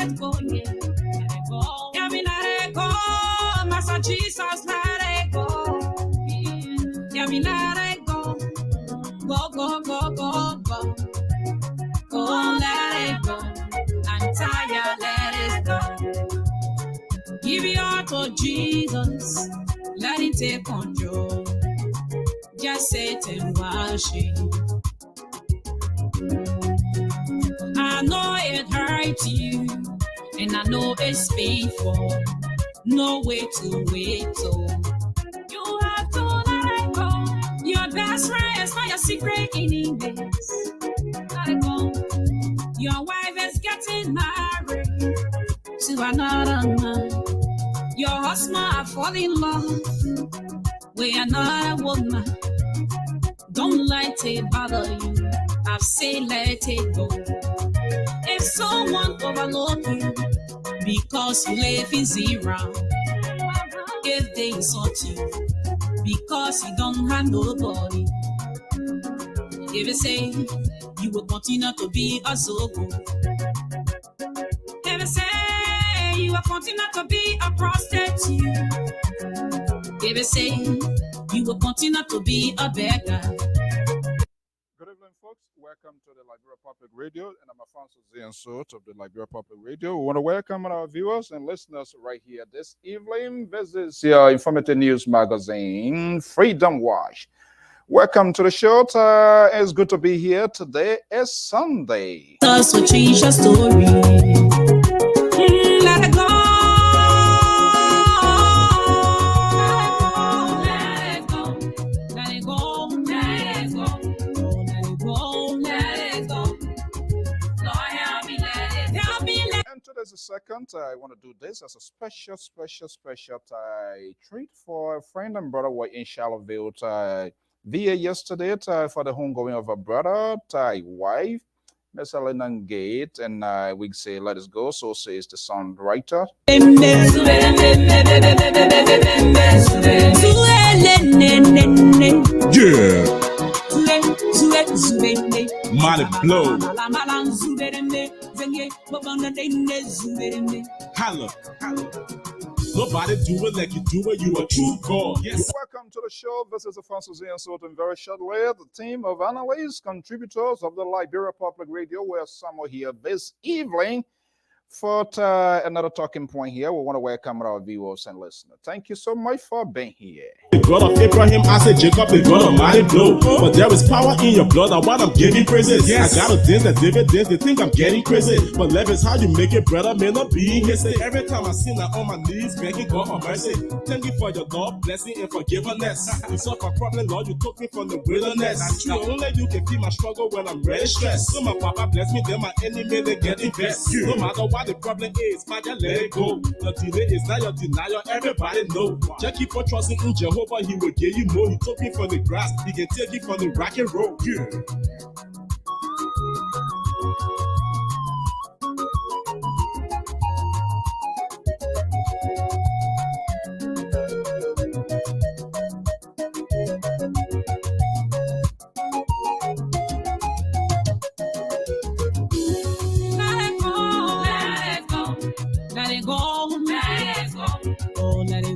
it go, yeah. Let it go. Yeah, me let it go. Master Jesus, let it go. Yeah, me let it go. Go, go, go, go, go. Go, let it go. I'm tired, let it go. Give your heart to Jesus. Let him take control. Just sit and worship. I know it hurts you, and I know it's painful. No way to wait, so you have to let it go. Your best friend is not your secret enemies. Let it go. Your wife is getting married to another man. Your husband are falling in love with another woman. Don't let it bother you. I've said let it go. If someone overlook you because you live in zero, if they insult you because you don't have nobody, if you say you will continue to be a zogo, if you say you will continue to be a prostitute, if you say you will continue to be a beggar. Good evening, folks. Welcome to the Liberia Public Radio, and I'm ALPHONSO of the Liberia Public Radio. We want to welcome our viewers and listeners right here this evening. This is your informative news magazine, Freedom Watch. Welcome to the show. It's good to be here. Today is Sunday. Us will change your story. Let it go. Let it go. Let it go. Let it go. Let it go. Let it go. Lord, help me, let it help me. And today's the second. I want to do this as a special treat for a friend and brother who are in Charlottesville via yesterday for the homegoing of a brother, wife, Miss Elena Gate, and we say let us go. So says the songwriter. Yeah. Money blow. Holla. Nobody do it like you do it. You a true God. Yes. Welcome to the show. This is ALPHONSO ZEAN. And very shortly, the team of analysts, contributors of the Liberia Public Radio, were somewhere here this evening for another talking point here. We want to welcome our viewers and listeners. Thank you so much for being here. The God of Abraham, I said Jacob, the God of mighty blow. But there is power in your blood, and what I'm giving praises. Yes. I got a dance that David dance, they think I'm getting crazy. But love is how you make it, brother, may not be hasty. Every time I sin, I'm on my knees, begging God for mercy. Thank you for your love, blessing, and forgiveness. You solved my problem, Lord, you took me from the wilderness. Now only you can feel my struggle when I'm really stressed. So my papa bless me, then my enemy, they get invest. No matter what the problem is, man, just let it go. Your delay is not your denial, everybody know. Just keep on trusting in Jehovah, he will give you more. He took me from the grass, he can take you from the rock and roll. Yeah.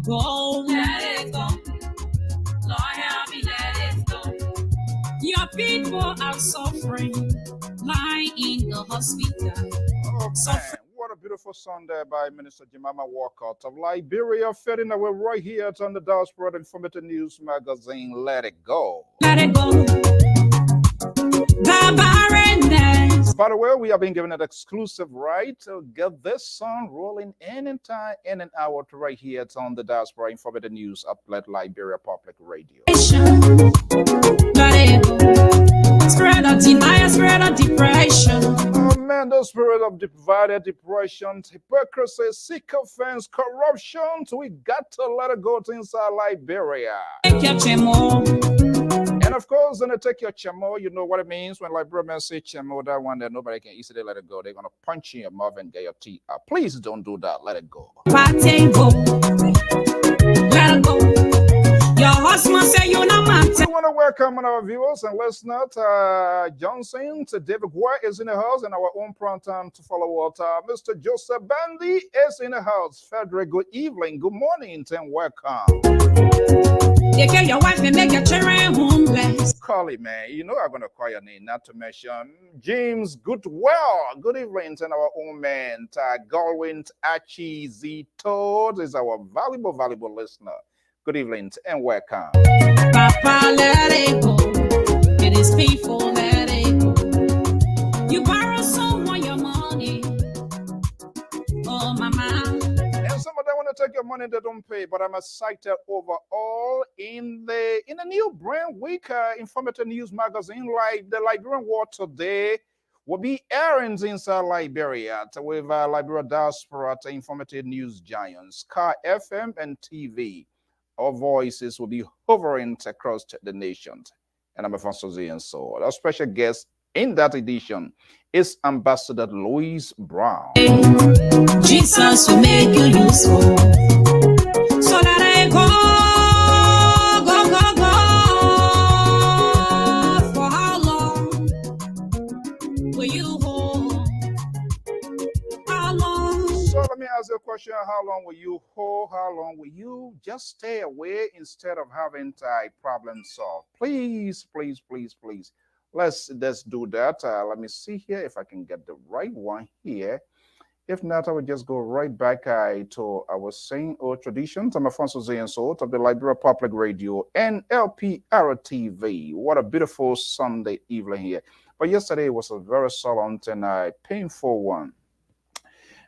Go, let it go. Lord, help me, let it go. Your people are suffering, lying in the hospital. Oh, man. What a beautiful song there by Minister Jemima Walcott of Liberia, fading away right here on the Diaspora Informative News Magazine. Let it go. Let it go. The barrenness. By the way, we have been given an exclusive right to get this song rolling in an hour to right here. It's on the Diaspora Informative News outlet, Liberia Public Radio. Spirit of denial, spirit of depression. Oh man, the spirit of divided, depression, hypocrisy, sycophants, corruption. We got to let it go to inside Liberia. And of course, when they take your chamo, you know what it means when Liberians say chamo, that one that nobody can easily let it go. They're going to punch you in your mouth and get your teeth out. Please don't do that. Let it go. Let it go. Your husband say you're not man. We want want to welcome our viewers and listeners. Johnson, to David White is in the house, and our own prompt time to follow what Mr. Joseph Bandy is in the house. Frederick, good evening, good morning, and welcome. Take care of your wife and make your children homeless. Call it, man. You know I'm going to call your name, not to mention James Goodwell. Good evening, and our own man, Galwin Achi Z Todd is our valuable listener. Good evening and welcome. Papa, let it go. It is painful, let it go. You borrow someone your money. Oh, mama. And some of them want to take your money, they don't pay. But I'm excited overall in the new brand week informative news magazine, like the Liberian War Today will be airing inside Liberia with Liberia diaspora informative news giants, Car FM and TV. Our voices will be hovering across the nation. And I'm ALPHONSO ZEAN. So our special guest in that edition is Ambassador Louise Brown. Jesus will make you useful. So let I go. For how long will you hold? How long? So let me ask you a question. How long will you hold? How long will you just stay away instead of having a problem solved? Please. Let's do that. Let me see here if I can get the right one here. If not, I will just go right back to our saying or traditions. I'm ALPHONSO ZEAN of the Liberia Public Radio and LPR-TV. What a beautiful Sunday evening here. But yesterday was a very solemn and painful one.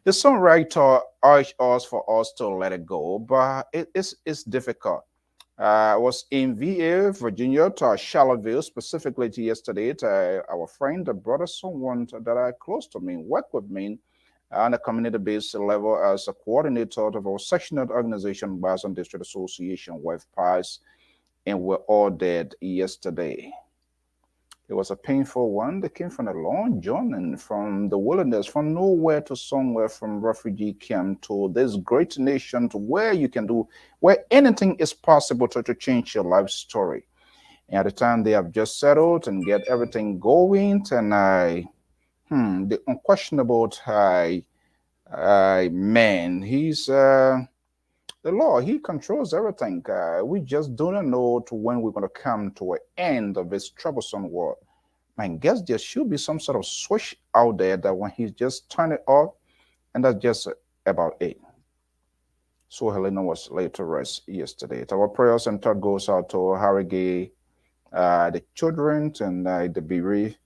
The songwriter urged us for us to let it go, but it's difficult. I was in VA, Virginia, to Charlottesville, specifically yesterday. Our friend that brought someone that are close to me, work with me on a community-based level as a coordinator of our sectional organization, Basin District Association, with PAS, and we're all dead yesterday. It was a painful one. They came from a long journey from the wilderness, from nowhere to somewhere, from refugee camp to this great nation, to where you can do, where anything is possible to change your life story. And at the time they have just settled and get everything going, and the unquestionable man, he's the Lord, he controls everything. We just don't know to when we're going to come to an end of this troublesome world. I guess there should be some sort of switch out there that when he's just turned it off, and that's just about it. So Helena was laid to rest yesterday. Our prayers and thought goes out to Harrogate, the children, and the bereaved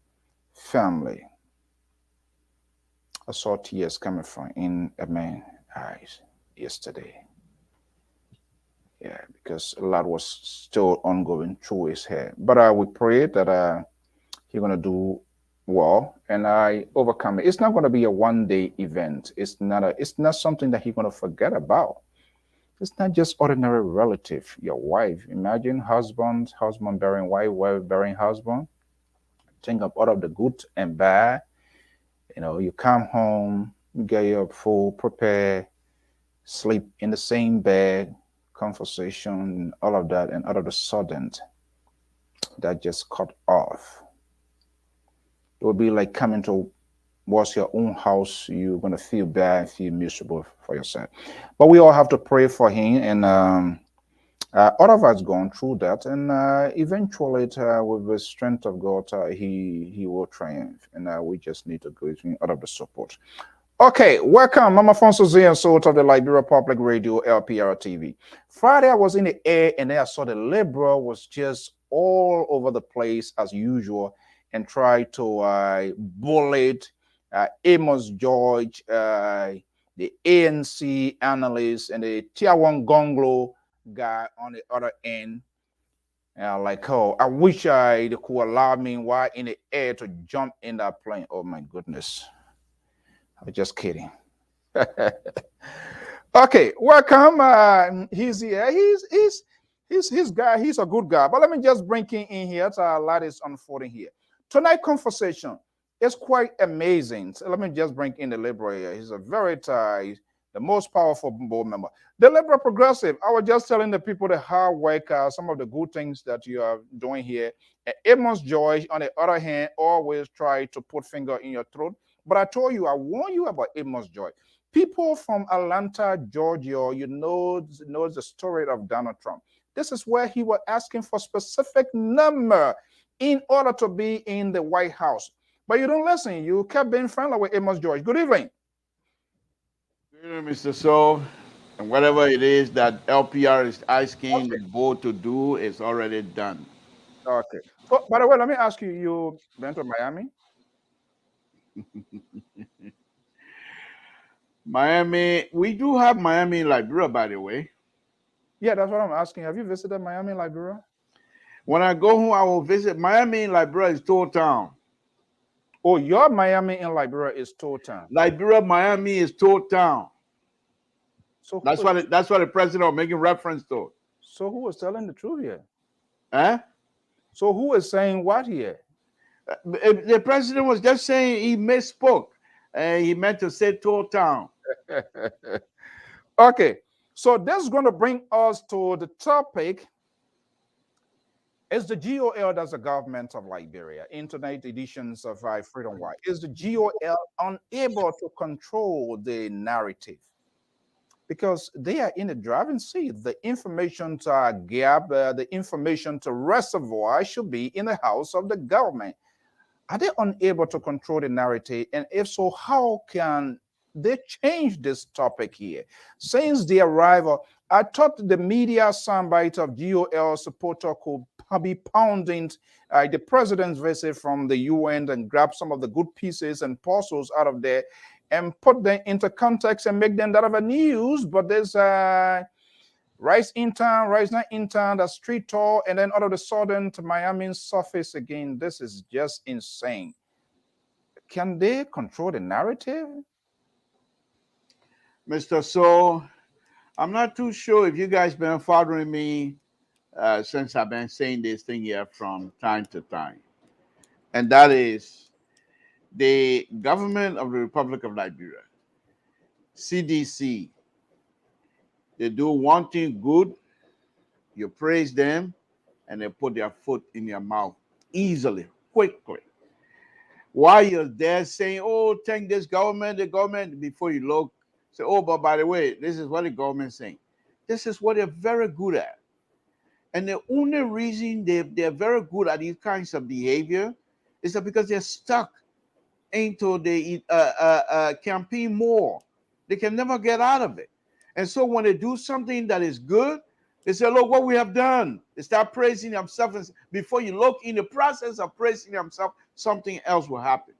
family. I saw tears coming from in a man's eyes yesterday. Yeah, because a lot was still ongoing through his head. But we pray that he's going to do well and I overcome it. It's not going to be a one-day event. It's not something that he's going to forget about. It's not just ordinary relative, your wife. Imagine husband bearing wife bearing husband. Think of all of the good and bad. You know, you come home, you get your food prepared, sleep in the same bed, conversation, all of that, and all of a sudden, that just cut off. It would be like coming to what's your own house. You're going to feel bad, feel miserable for yourself. But we all have to pray for him, and all of us gone through that, and eventually, with the strength of God, he will triumph, and we just need to give him all of the support. Okay, welcome. I'm ALPHONSO ZEAN of the Liberia Public Radio, LPR-TV. Friday, I was in the air, and then I saw the Liberal was just all over the place as usual, and tried to bully Amos George, the ANC analyst, and the Tier 1 Gonglo guy on the other end. Like, oh, I wish they could allow me while in the air to jump in that plane. Oh my goodness. I'm just kidding. Okay, welcome. He's here. He's guy. He's a good guy. But let me just bring him in here. A lot is unfolding here. Tonight's conversation is quite amazing. So let me just bring in the Liberal here. He's a very the most powerful board member. The Liberal Progressive, I was just telling the people the hard work, some of the good things that you are doing here. And Amos Joy, on the other hand, always try to put finger in your throat. But I told you, I warned you about Amos Joy. People from Atlanta, Georgia, you know the story of Donald Trump. This is where he was asking for specific number in order to be in the White House. But you don't listen. You kept being friendly with Amos George. Good evening. Good evening, Mr. So, and whatever it is that LPR is asking the board to do is already done. Okay. Oh, by the way, let me ask you, you went to Miami? Miami, we do have Miami in Liberia, by the way. Yeah, that's what I'm asking. Have you visited Miami, Liberia? When I go home, I will visit. Miami in Liberia is Toll Town. Oh, your Miami in Liberia is Toll Town. Liberia, Miami is Toll Town. So that's what the president was making reference to. So who was telling the truth here? Huh? So who is saying what here? The president was just saying he misspoke. He meant to say Toll Town. Okay. So this is going to bring us to the topic. Is the GOL, that's the government of Liberia, internet editions of Freedom Wire, is the GOL unable to control the narrative? Because they are in the driving seat. The information to gap, the information to reservoir should be in the house of the government. Are they unable to control the narrative? And if so, how can they change this topic here? Since the arrival, I thought the media soundbite of GOL supporter could be pounding the president's visit from the UN and grab some of the good pieces and parcels out of there and put them into context and make them that of a news. But there's rice in town, rice not in town, that's street tour, and then all of a sudden to Miami surface again. This is just insane. Can they control the narrative? Mr. So, I'm not too sure if you guys been following me since I've been saying this thing here from time to time. And that is the government of the Republic of Liberia, CDC, they do one thing good, you praise them, and they put their foot in your mouth easily, quickly. While you're there saying, oh, thank this government, the government, before you look, say, oh, but by the way, this is what the government's saying. This is what they're very good at. And the only reason they're very good at these kinds of behavior is that because they're stuck into the campaign more. They can never get out of it. And so when they do something that is good, they say, look what we have done. They start praising themselves. And before you look in the process of praising themselves, something else will happen.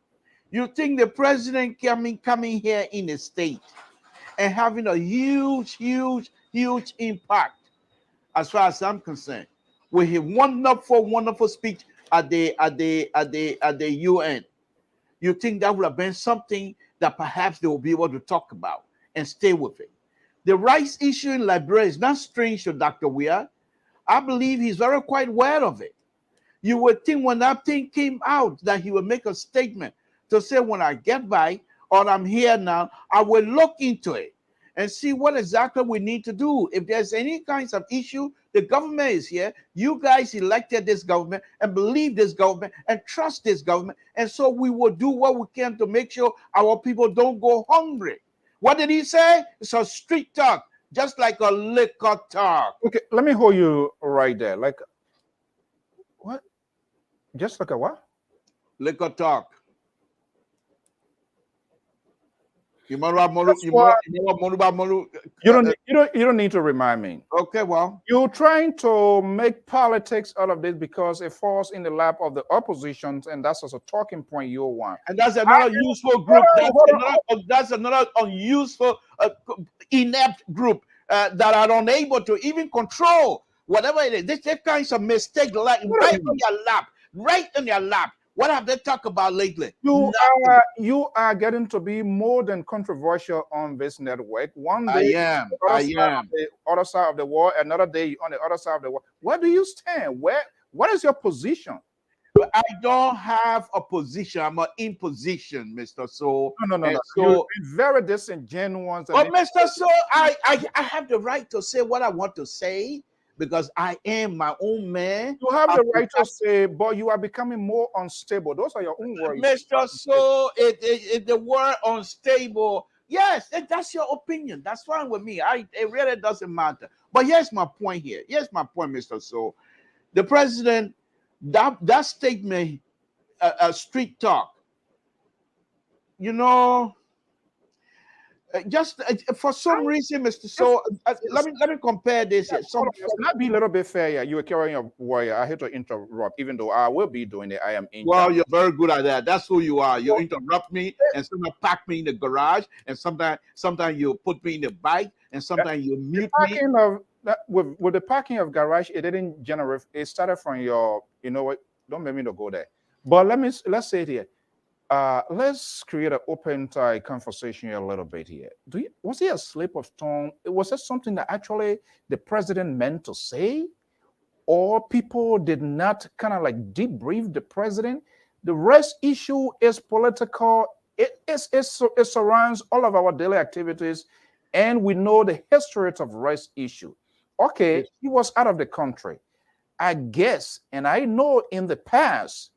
You think the president coming here in the state and having a huge impact, as far as I'm concerned, with his wonderful speech at the UN. You think that would have been something that perhaps they will be able to talk about and stay with it. The rights issue in Liberia is not strange to Dr. Weir. I believe he's very quite aware of it. You would think when that thing came out that he would make a statement to say, when I get by or I'm here now, I will look into it and see what exactly we need to do. If there's any kinds of issue, the government is here. You guys elected this government and believe this government and trust this government. And so we will do what we can to make sure our people don't go hungry. What did he say? It's a street talk, just like a liquor talk. Okay, let me hold you right there. Like, what? Just like a what? Liquor talk. You don't need to remind me. Okay, well, you're trying to make politics out of this because it falls in the lap of the opposition, and that's also a talking point you want. And that's another useful group. That's another unuseful, inept group that are unable to even control whatever it is. They kinds of mistake right on your lap. What have they talked about lately? You are getting to be more than controversial on this network. One day, I am. The other side of the wall. Another day, on the other side of the wall. Where do you stand? What is your position? I don't have a position. I'm in position, Mr. So. No. So, You've been very disingenuous. well, Mr. So, I have the right to say what I want to say because I am my own man. You have the right to say, but you are becoming more unstable. Those are your own words. Mr. So, the word unstable. Yes, that's your opinion. That's fine with me. It really doesn't matter. But here's my point here. Here's my point, Mr. So. The president, that statement, street talk, you know, just for some reason, Mr. So, let me compare this here. Can I be a little bit fair here? You were carrying a warrior. I hate to interrupt, even though I will be doing it. I am in. Well, you're very good at that. That's who you are. You interrupt me, and sometimes pack me in the garage, and sometimes you put me in the bike, and sometimes you mute me. With the parking of garage, it didn't generate. It started from your. You know what? Don't make me to go there. But let's say it here. Let's create an open tie conversation here a little bit here. Was it a slip of tongue? Was it something that actually the president meant to say? Or people did not kind of like debrief the president? The rest issue is political. It surrounds all of our daily activities. And we know the history of rest issue. Okay, he was out of the country. I guess, and I know in the past,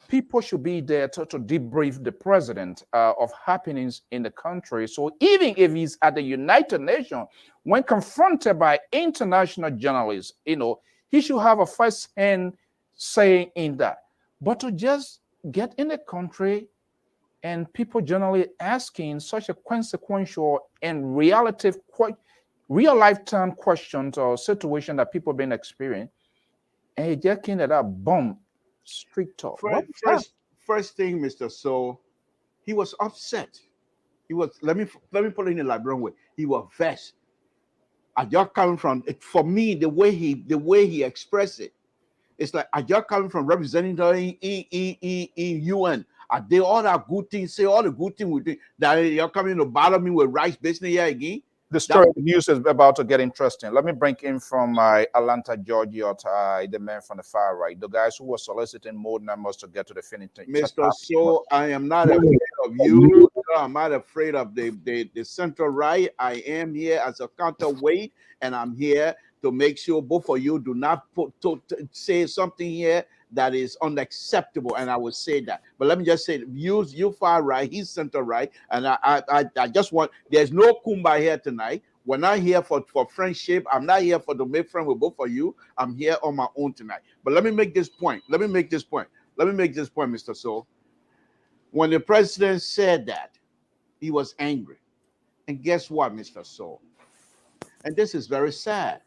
people should be there to debrief the president of happenings in the country. So even if he's at the United Nations, when confronted by international journalists, he should have a first-hand say in that. But to just get in the country and people generally asking such a consequential and real-lifetime questions or situation that people have been experiencing, and he just came to that bomb. Street talk. First thing, Mr. So, he was upset. He was. Let me put it in the Liberian way. He was vexed. I just coming from. For me, the way he expressed it, it's like I just coming from representing in UN. I did all that good things. Say all the good things we do. That you're coming to bother me with rice business here again. The story of the news is about to get interesting. Let me bring in from Atlanta, Georgia, the man from the far right, the guys who were soliciting more numbers to get to the finish. Mr. So, I am not afraid of you. I'm not afraid of the central right. I am here as a counterweight, and I'm here to make sure both of you do not say something here that is unacceptable, and I will say that. But let me just say, you far right, he's center right, and I just want. There's no kumbaya here tonight. We're not here for friendship. I'm not here to make friends with both of you. I'm here on my own tonight. But let me make this point. Mr. So. When the president said that, he was angry, and guess what, Mr. So? And this is very sad.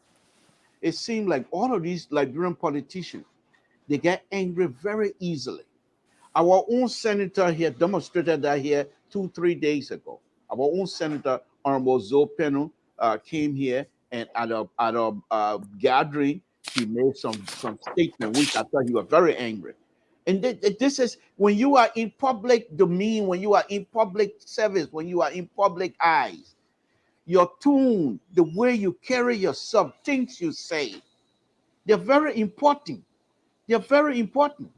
It seemed like all of these Liberian politicians, they get angry very easily. Our own senator here demonstrated that here 2-3 days ago. Our own senator, Honorable Zoe Peno, came here, and at a gathering, he made some statement, which I thought he was very angry. And this is when you are in public domain, when you are in public service, when you are in public eyes, your tone, the way you carry yourself, things you say, they're very important. They're very important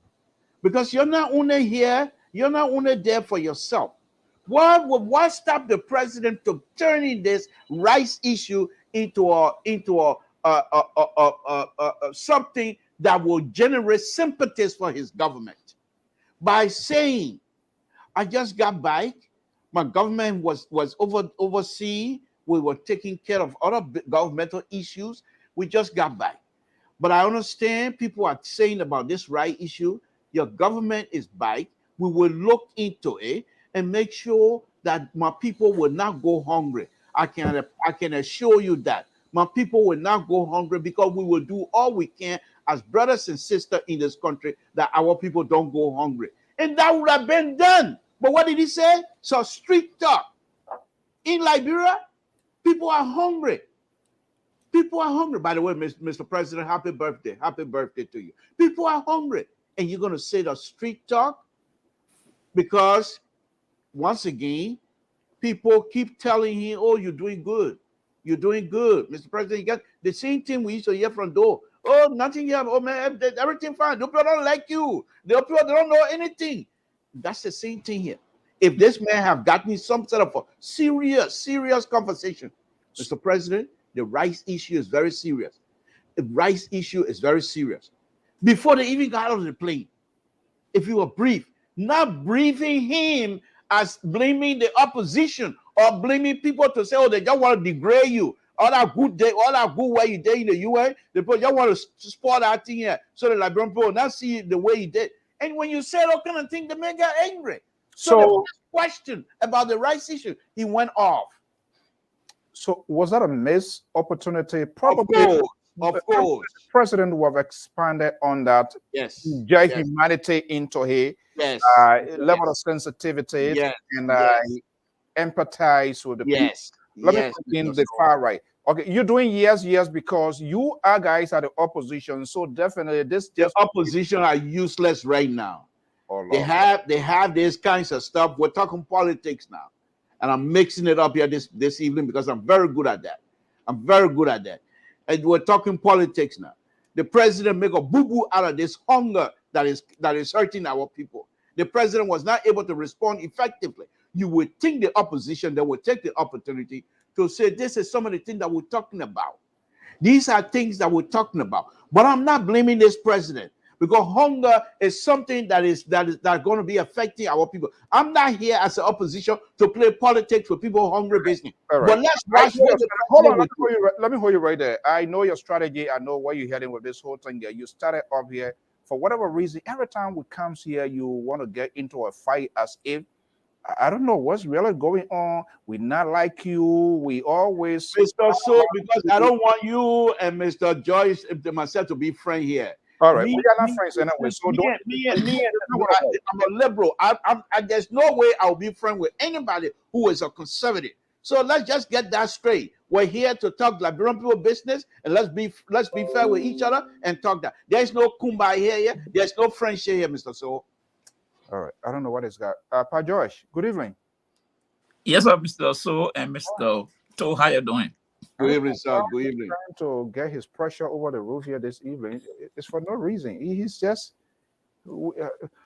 because you're not only here, you're not only there for yourself. Why stop the president from turning this rice issue into something that will generate sympathies for his government by saying, I just got back, my government was overseas, we were taking care of other governmental issues, we just got back. But I understand people are saying about this right issue, your government is back, we will look into it and make sure that my people will not go hungry. I can assure you that my people will not go hungry because we will do all we can as brothers and sisters in this country that our people don't go hungry. And that would have been done. But what did he say? So street talk. In Liberia, people are hungry. People are hungry. By the way, Mr. President, happy birthday. Happy birthday to you. People are hungry. And you're going to say the street talk? Because, once again, people keep telling him, oh, you're doing good. You're doing good. Mr. President, you got the same thing we used to hear from Doe. Oh, nothing here. Oh man, everything fine. The people don't like you. The people they don't know anything. That's the same thing here. If this man have gotten some sort of a serious conversation, Mr. President, the rice issue is very serious. The rice issue is very serious. Before they even got out of the plane, if you were brief, not briefing him as blaming the opposition or blaming people to say, oh, they just want to degrade you. All that good way you did in the UN, the people just want to spoil that thing here. So the Liberian people not see the way he did. And when you say all kind of thing, the man got angry. So the first question about the rights issue, he went off. So was that a missed opportunity? Probably. Of course. The president would have expanded on that. Yes. Get humanity into a level of sensitivity and empathize with the people. Let me begin the far right. Okay, you're doing yes because you are guys at the opposition. So definitely the opposition are useless right now. Oh, they have these kinds of stuff. We're talking politics now. And I'm mixing it up here this evening because I'm very good at that. And we're talking politics now. The president make a boo-boo out of this hunger that is hurting our people. The president was not able to respond effectively. You would think the opposition that would take the opportunity to say this is some of the things that we're talking about. These are things that we're talking about. But I'm not blaming this president because hunger is something that is going to be affecting our people. I'm not here as an opposition to play politics with people hungry business. Right. But let's watch hold on. Let me hold you right there. I know your strategy. I know where you're heading with this whole thing here. You started up here for whatever reason. Every time we comes here, you want to get into a fight as if I don't know what's really going on. We not like you. We always Mr. So because I don't want you and Mr. Joyce myself to be friends here. All right, we are not friends anyway. So I'm a liberal. There's no way I'll be friends with anybody who is a conservative. So let's just get that straight. We're here to talk Liberian people business, and let's be fair with each other and talk that. There's no kumbaya here. There's no friendship here, Mr. So. All right, I don't know what it's got. Pa Josh, good evening. Yes, sir, Mr. So and Mr. To, how you doing? Good evening, sir. Good evening. Trying to get his pressure over the roof here this evening. It's for no reason. He's just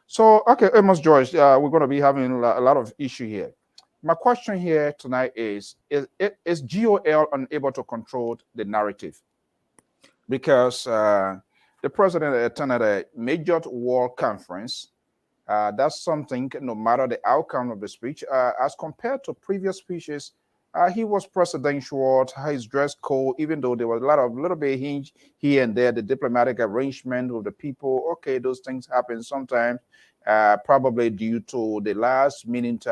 so okay. Amos George, we're going to be having a lot of issue here. My question here tonight is GOL unable to control the narrative? Because the president attended a major world conference. That's something, no matter the outcome of the speech, as compared to previous speeches, he was presidential, his dress code, even though there was a little bit hinge here and there, the diplomatic arrangement with the people. Okay, those things happen sometimes, probably due to the last minute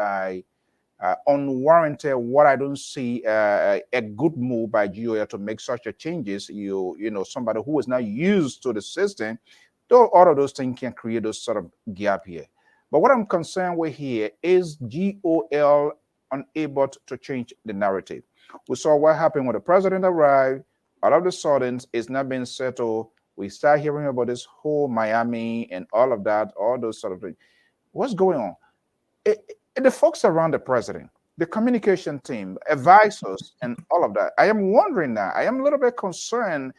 unwarranted, what I don't see a good move by GOL to make such a changes. You know, somebody who is not used to the system, though all of those things can create those sort of gap here. But what I'm concerned with here is GOL unable to change the narrative. We saw what happened when the president arrived. All of the sudden, it's not been settled. We start hearing about this whole Miami and all of that, all those sort of things. What's going on? The folks around the president, the communication team, advisors, and all of that. I am wondering now, I am a little bit concerned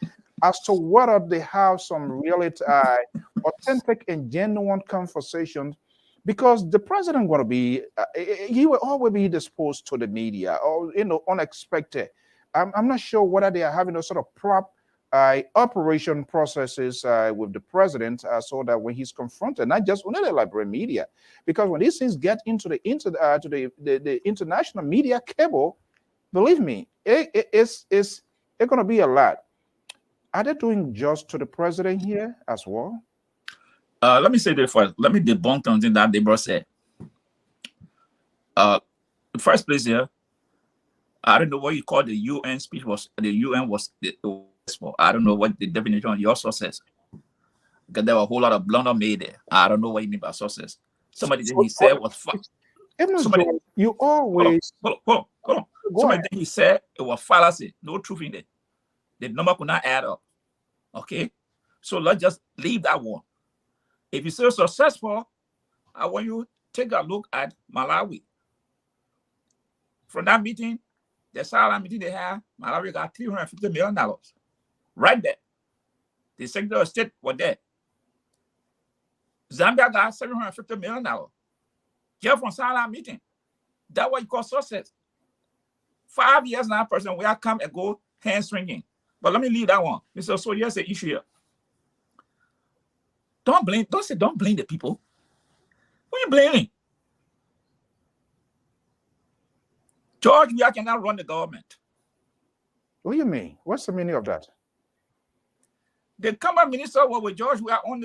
as to whether they have some really authentic and genuine conversations, because the president going to be, he will always be disposed to the media or, unexpected. I'm not sure whether they are having those sort of prop operation processes with the president so that when he's confronted, not just only the Liberian media, because when these things get into the international media cable, believe me, it's going to be a lot. Are they doing just to the president here as well? Let me say this first. Let me debunk something that Deborah said. The first place here, I don't know what you call the UN speech was. The UN was for. I don't know what the definition of your sources. Because there were a whole lot of blunder made there. I don't know what you mean by sources. Somebody that he said was somebody, you always hold on. Somebody that he said it was fallacy. No truth in it. The number could not add up. Okay, so let's just leave that one. If you're still successful, I want you to take a look at Malawi. From that meeting, the silent meeting they had, Malawi got $350 million. Right there. The Secretary of State was there. Zambia got $750 million just from silent meeting. That's what you call success. 5 years now, President, we have come and go hand swinging. But let me leave that one. So here's the issue here. Don't blame the people. Who are you blaming? George, we cannot run the government. What do you mean? What's the meaning of that? The Commerce Minister was with George. We are on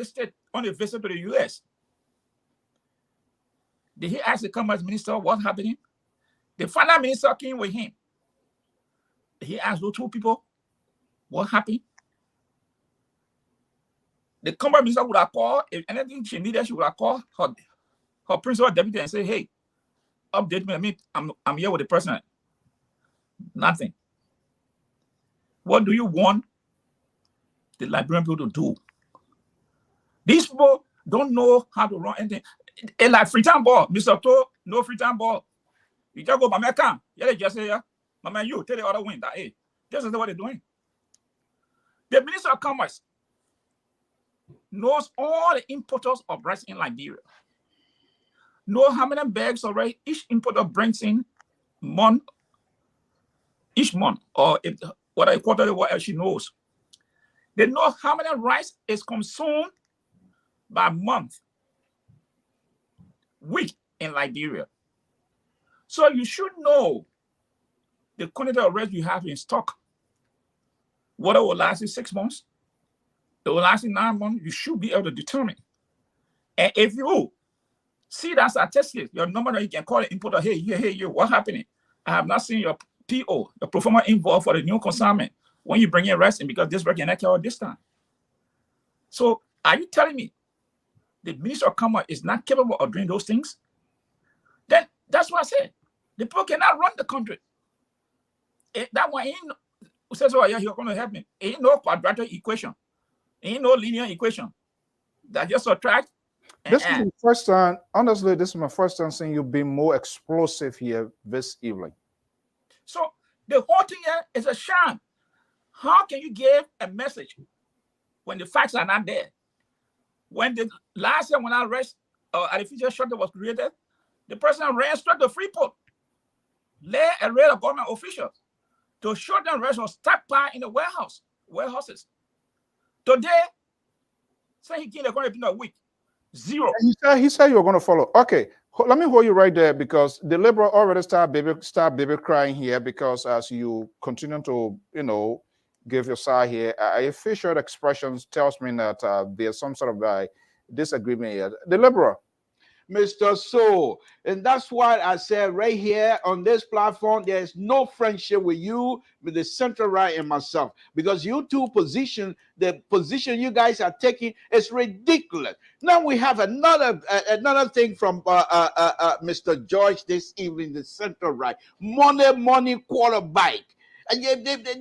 a visit to the U.S. Did he ask the Commerce Minister what's happening? The Finance Minister came with him. Did he ask those two people what happened? The Commerce Minister would have called, if anything she needed, she would have called her principal deputy and say, hey, update me. I'm here with the president. Nothing. What do you want the Liberian people to do? These people don't know how to run anything. It's like free time ball. Mr. To, no free time ball. You just go, Mama, come. Yeah, they just say, yeah. Mama, you tell the other wing that, hey, this is what they're doing. The Minister of Commerce knows all the importers of rice in Liberia. Know how many bags of rice each importer brings in each month, or if what I quarterly, what else she knows. They know how many rice is consumed by month, week in Liberia. So you should know the quantity of rice you have in stock. Whether it will last you 6 months, it will last you 9 months, you should be able to determine. And if you see that statistic, your number that you can call the importer, hey, you, what's happening? I have not seen your PO, the pro forma invoice for the new consignment when you bring in rice in because this work cannot carry this time. So are you telling me the Minister of Commerce is not capable of doing those things? Then that's what I said. The people cannot run the country. That one ain't says, oh, yeah, you're going to help me. Ain't no quadratic equation. Ain't no linear equation. That just subtract. This is the first time, honestly, this is my first time seeing you be more explosive here this evening. So the whole thing here is a sham. How can you give a message when the facts are not there? When the last year when artificial shelter was created, the president ran straight to Freeport, led a raid of government officials to show them rice was stockpiled in the warehouses. Today, say he came going to be a week. Zero. He said you were going to follow. Okay, let me hold you right there because the Liberal already start baby crying here because as you continue to, give your side here, a facial expressions tells me that there's some sort of disagreement here. The Liberal. Mr. So, and that's why I said right here on this platform, there's no friendship with you, with the center right and myself, because you two the position you guys are taking is ridiculous. Now we have another thing from Mr. George this evening, the center right, money quarterback. And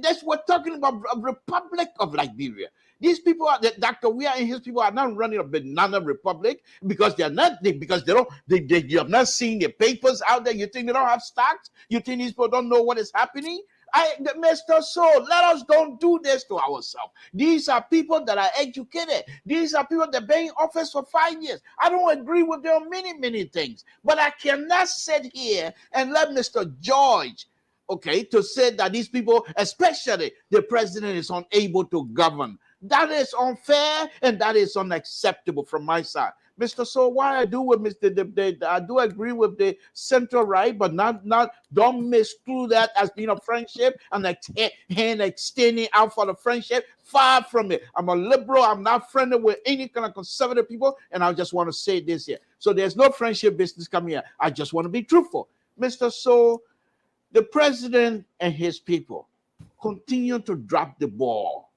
that's what we're talking about, a Republic of Liberia. These people are Dr. Weah and his people are not running a banana republic because they're not because you have not seen the papers out there. You think they don't have stocks? You think these people don't know what is happening? Mr. So, let us don't do this to ourselves. These are people that are educated. These are people that have been in office for 5 years. I don't agree with them on many things, but I cannot sit here and let Mr. George, to say that these people, especially the president, is unable to govern. That is unfair and that is unacceptable from my side. Mr. So, why I do with I do agree with the center right, but don't misconstrue that as being a friendship and hand extending out for the friendship. Far from it. I'm a liberal. I'm not friendly with any kind of conservative people, and I just want to say this here. So there's no friendship business coming here. I just want to be truthful, Mr. So. The president and his people continue to drop the ball.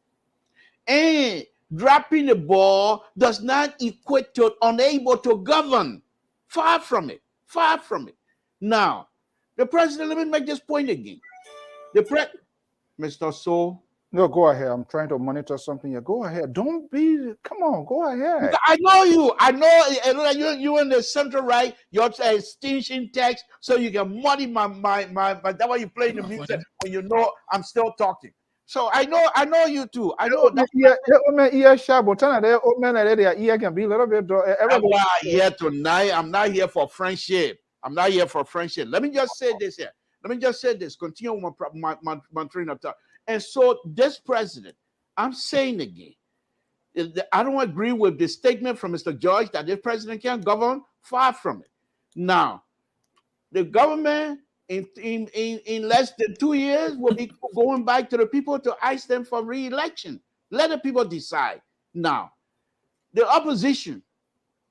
And dropping the ball does not equate to unable to govern. Far from it. Far from it. Now, the president, let me make this point again. Mr. So. No, go ahead. I'm trying to monitor something here. Go ahead. Don't be, come on, go ahead. I know you. I know you in the center right. You're extinction text so you can muddy my that's why you play the music when you know I'm still talking. So I know you too. I know that. Can be a little bit. I'm not here tonight. I'm not here for friendship. I'm not here for friendship. Let me just say this here. Let me just say this. Continue my train of thought. And so this president, I'm saying again, I don't agree with the statement from Mr. George that this president can't govern. Far from it. Now, the government in less than 2 years will be going back to the people to ask them for re-election. Let the people decide. Now, the opposition,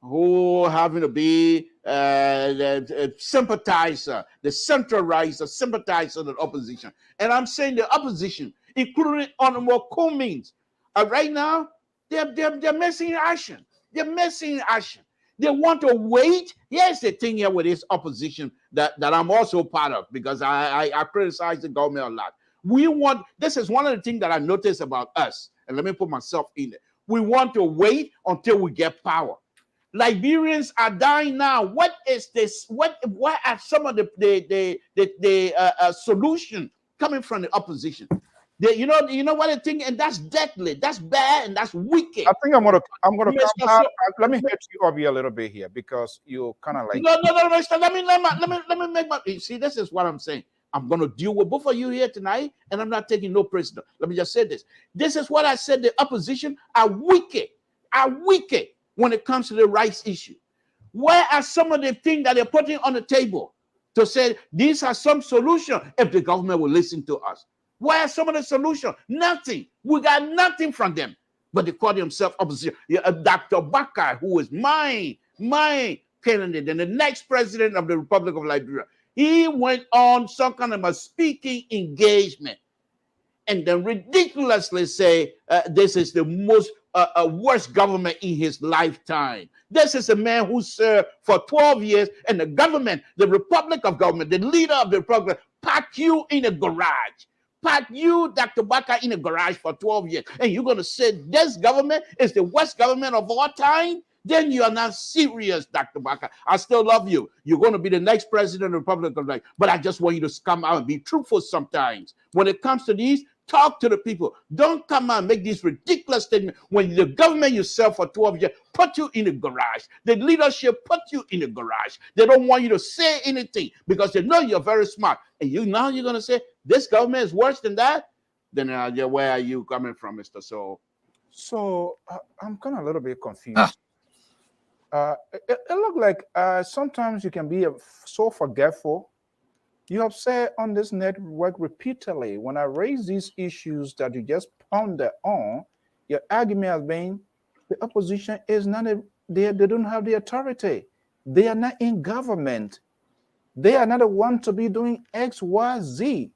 who having to be the sympathizer, the centralizer, sympathizer of the opposition. And I'm saying the opposition, including Honorable Cummings, right now, they're missing action. They're missing action. They want to wait. Here's the thing here with this opposition that I'm also part of, because I criticize the government a lot. This is one of the things that I noticed about us, and let me put myself in it. We want to wait until we get power. Liberians are dying now. What is this? What are some of the solution coming from the opposition? You know what I think, and that's deadly, that's bad, and that's wicked. I think I'm gonna come. Let me hit you up here a little bit here, because you kind of like. No, Mister. Let me make my. See, this is what I'm saying. I'm gonna deal with both of you here tonight, and I'm not taking no prisoner. Let me just say this. This is what I said. The opposition are wicked when it comes to the rights issue. Where are some of the things that they're putting on the table to say these are some solution if the government will listen to us? Where are some of the solutions? Nothing. We got nothing from them. But they call themselves opposition. Dr. Baka, who is my candidate and the next president of the Republic of Liberia, he went on some kind of a speaking engagement and then ridiculously say this is the most worst government in his lifetime. This is a man who served for 12 years, and the government, the Republic of Government, the leader of the Republic, packed you in a garage. Pack you, Dr. Baka, in a garage for 12 years. And you're going to say this government is the worst government of all time? Then you are not serious, Dr. Baka. I still love you. You're going to be the next president of the Republic of Life. But I just want you to come out and be truthful sometimes. When it comes to these, talk to the people. Don't come out and make these ridiculous statements when the government you serve for 12 years put you in a garage. The leadership put you in a garage. They don't want you to say anything because they know you're very smart. And you're going to say, this government is worse than that? Then where are you coming from, Mr. So? So I'm kind of a little bit confused. It looks like sometimes you can be so forgetful. You have said on this network repeatedly, when I raise these issues that you just ponder on, your argument has been the opposition is not, they don't have the authority. They are not in government. They are not the one to be doing X, Y, Z.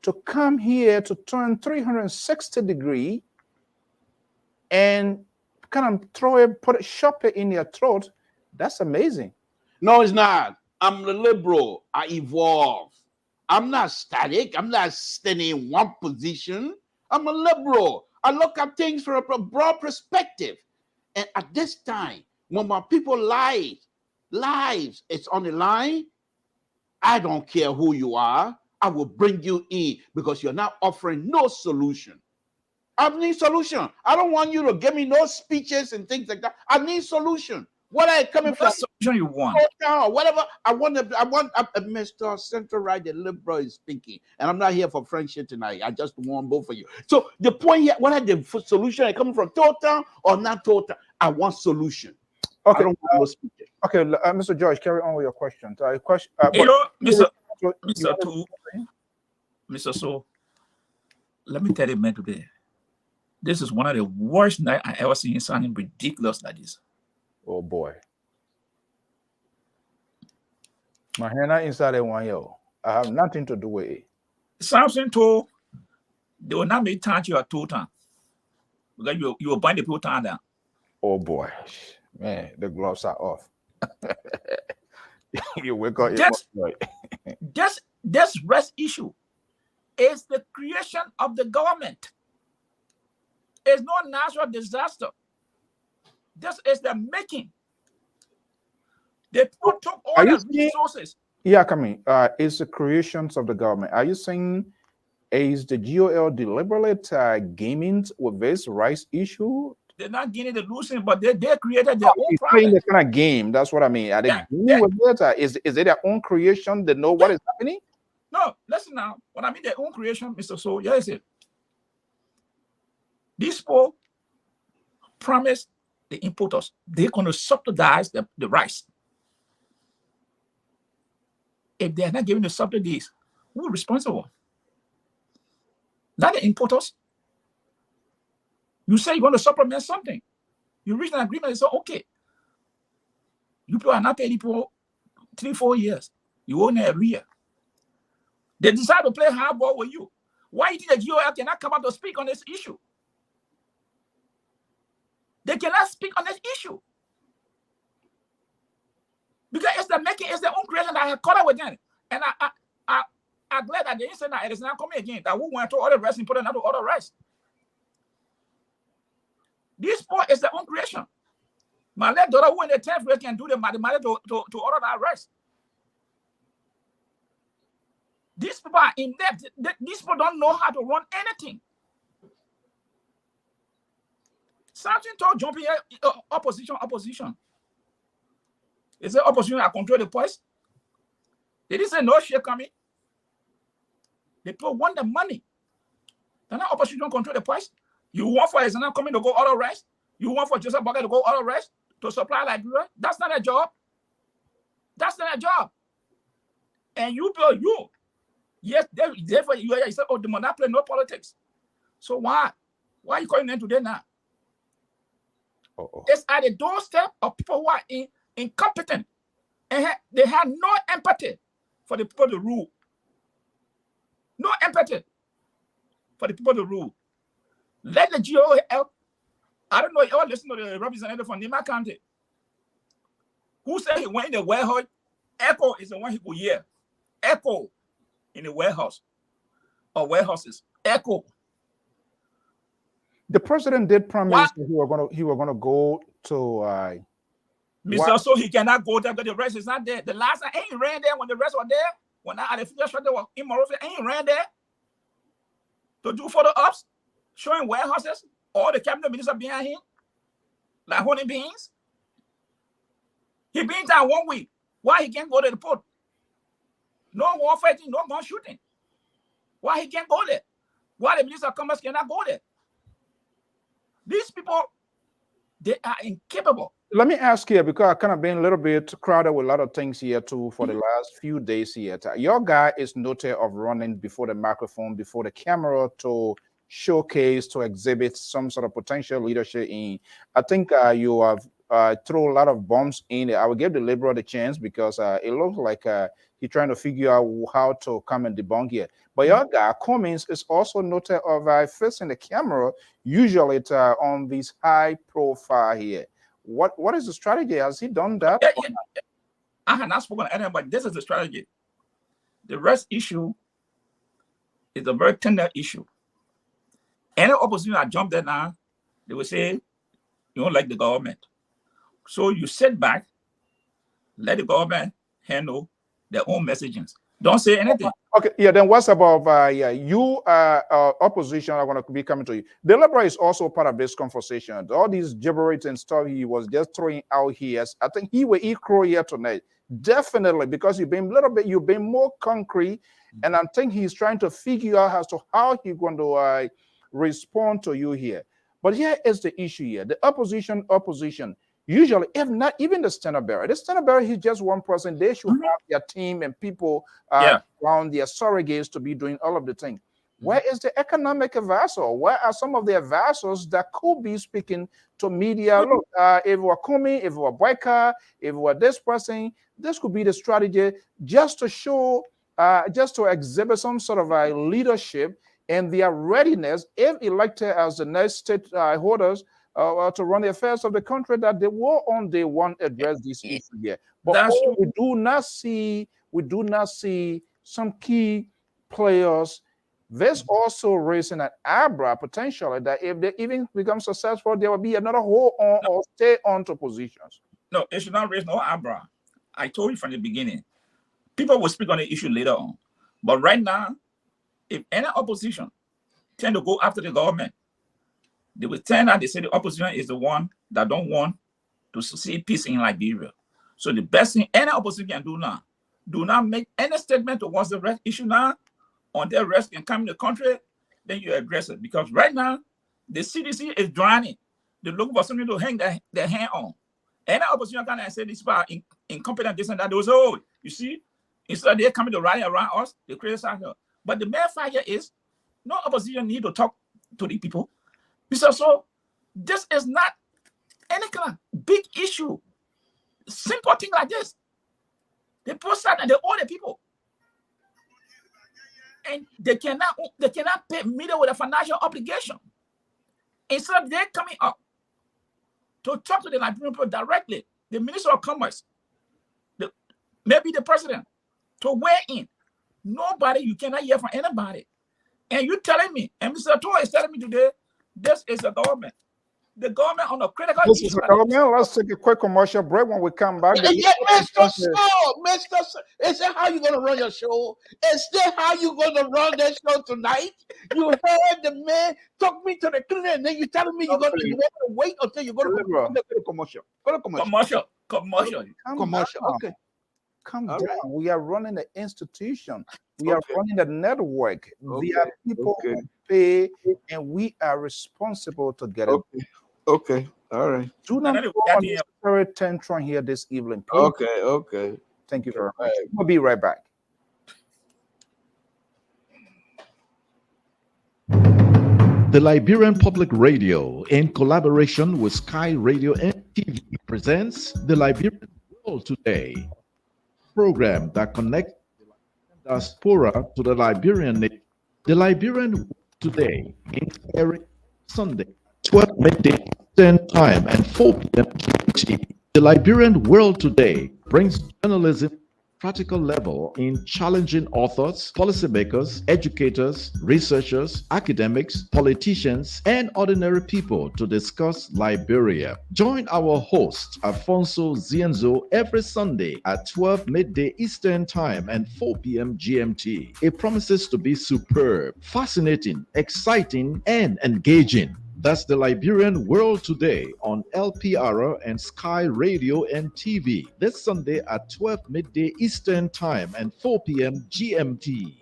To come here to turn 360 degrees and kind of shove it in your throat, that's amazing. No, it's not. I'm the liberal. I evolve. I'm not static. I'm not standing in one position. I'm a liberal. I look at things from a broad perspective. And at this time, when my people lives it's on the line, I don't care who you are. I will bring you in because you're not offering no solution. I need solution. I don't want you to give me no speeches and things like that. I need solution. What are you coming from? What solution you want? Or whatever. I want Mr. Central Right, the liberal is speaking. And I'm not here for friendship tonight. I just want both of you. So the point here, what are the solution? Are coming from total or not total? I want solution. Okay. I don't want no speeches. Okay, Mr. George, carry on with your question. Mr. So, let me tell you, man, today, this is one of the worst nights I ever seen something ridiculous like this. Oh boy. My hand inside that one, yo. I have nothing to do with it. Samson told they will not make time to your total because you will bind the people down. Oh boy. Man, the gloves are off. You wake up. This rest issue is the creation of the government. It's not natural disaster. This is the making. They took all the resources. Yeah, coming. It's the creations of the government. Are you saying Is the GOL deliberately gaming with this rice issue? They're not getting the losing, but they created their own It's problem. playing the kind of game. That's what I mean. Are they gaming with it? Is it their own creation? They know what is happening? No, listen now. When I mean their own creation, Mr. So, yes, it. These people promise the importers they're going to subsidize the rice. If they're not giving the subsidies, who's responsible? Not the importers. You say you're going to supplement something. You reach an agreement and say, okay, you people are not paying people 3-4 years. You own every year. They decide to play hardball with you. Why do you think the GOL cannot come out to speak on this issue? They cannot speak on this issue. Because it's their own creation that I have caught up with them. And I'm glad that they didn't say that it is not coming again. That we went to other rest and put another other rest. This sport is their own creation. My left daughter who in the 10th grade can do the mathematics to order that rest. These people are in depth. These people don't know how to run anything. Something told jumping opposition. Is the opposition that control the price? They didn't say no shit coming. The people want the money. They're not opposition control the price. You want for Alexander coming to go auto rest? You want for Joseph Burger to go auto rest to supply Liberia? That's not a job. That's not a job. And you build you. Yes, therefore you say, oh, the monopoly, no politics. So why? Why are you calling them today now? It's at the doorstep of people who are incompetent and they have no empathy for the people to rule. No empathy for the people to rule. Let the GOL help. I don't know, you all listen to the representative from Nima County who said he went in the warehouse. Echo is the one he could hear. Echo in the warehouse or warehouses. Echo. The president did promise that he were gonna go to Mr. So he cannot go there because the rest is not there. The last time ain't ran there when the rest were there. When I had a figure shot, they were in Monrovia, ain't ran there to do photo ops, showing warehouses, all the cabinet ministers behind him, like honey beans. He been down 1 week. Why he can't go to the port? No war fighting, no gun shooting. Why he can't go there? Why the minister of commerce cannot go there? These people, they are incapable. Let me ask here, because I've kind of been a little bit crowded with a lot of things here too for the last few days here. Your guy is noted of running before the microphone, before the camera to showcase, to exhibit some sort of potential leadership in. I think you have throw a lot of bombs in there. I will give the Liberal the chance because it looks like he's trying to figure out how to come and debunk here. But your guy, Cummings, is also noted of facing the camera, usually on this high profile here. What is the strategy? Has he done that? I have not spoken to anyone, but this is the strategy. The rest issue is a very tender issue. Any opposition that jump there now, they will say, you don't like the government. So you sit back, let the government handle their own messages. Don't say anything. Okay, yeah, then what's about, you opposition are going to be coming to you. The Liberal is also part of this conversation. All these gibberish and stuff he was just throwing out here. I think he will equal here tonight. Definitely, because you've been more concrete, and I think he's trying to figure out as to how he's going to respond to you here. But here is the issue here. The opposition, usually, if not even the standard bearer. The standard bearer, he's just one person. They should have their team and people around their surrogates to be doing all of the things. Where is the economic advisor? Where are some of the advisors that could be speaking to media? Look, if it were Kumi, if it were Boyka, if it were this person, this could be the strategy just to show, just to exhibit some sort of a leadership and their readiness, if elected as the next state holders, to run the affairs of the country, that they will on day one address this issue here. But we do not see some key players. There's also raising an eyebrow potentially that if they even become successful, there will be another hold on or stay on to positions. No, it should not raise no eyebrow. I told you from the beginning. People will speak on the issue later on. But right now, if any opposition tend to go after the government, they will turn out, they say the opposition is the one that don't want to see peace in Liberia. So the best thing any opposition can do now, do not make any statement towards the rest issue now. On their rest can come in the country, then you address it. Because right now, the CDC is drowning. They're looking for something to hang their hand on. Any opposition can say this about incompetent, this and that. They will say, oh, you see, instead they're coming to rally around us, they criticize us. But the main fact here is no opposition need to talk to the people. So this is not any kind of big issue. Simple thing like this. They post that and they owe the people. And they cannot pay media with a financial obligation. Instead, they're coming up to talk to the Liberian people directly, the Minister of Commerce, maybe the President, to weigh in. Nobody, you cannot hear from anybody. And you're telling me, and Mr. Tour is telling me today, this is the government. The government on a critical This is issue. the government. Let's take a quick commercial break. When we come back, Yeah, Mr. So, is that how you're gonna run your show? Is that how you're gonna run that show tonight? You heard the man talk me to the clinic, and then you telling me you want to wait until you go to commercial. Go to commercial. Commercial. Commercial. Okay. Calm All down. right. We are running the institution. We are running the network. There are people who pay, and we are responsible to get it. Okay. All right. Do not go on unnecessary tantrum here this evening. Please. Okay. Thank you very much. We'll be right back. The Liberian Public Radio, in collaboration with Sky Radio and TV, presents The Liberian World Today, program that connects the diaspora to the Liberian nation. The Liberian World Today is airing Sunday, 12 midday Eastern Time and 4 p.m. GMT. The Liberian World Today brings journalism practical level in challenging authors, policymakers, educators, researchers, academics, politicians, and ordinary people to discuss Liberia. Join our host, ALPHONSO ZEAN every Sunday at 12 midday Eastern Time and 4 p.m. GMT. It promises to be superb, fascinating, exciting, and engaging. That's the Liberian World Today on LPR and Sky Radio and TV this Sunday at 12 midday Eastern Time and 4 p.m. GMT.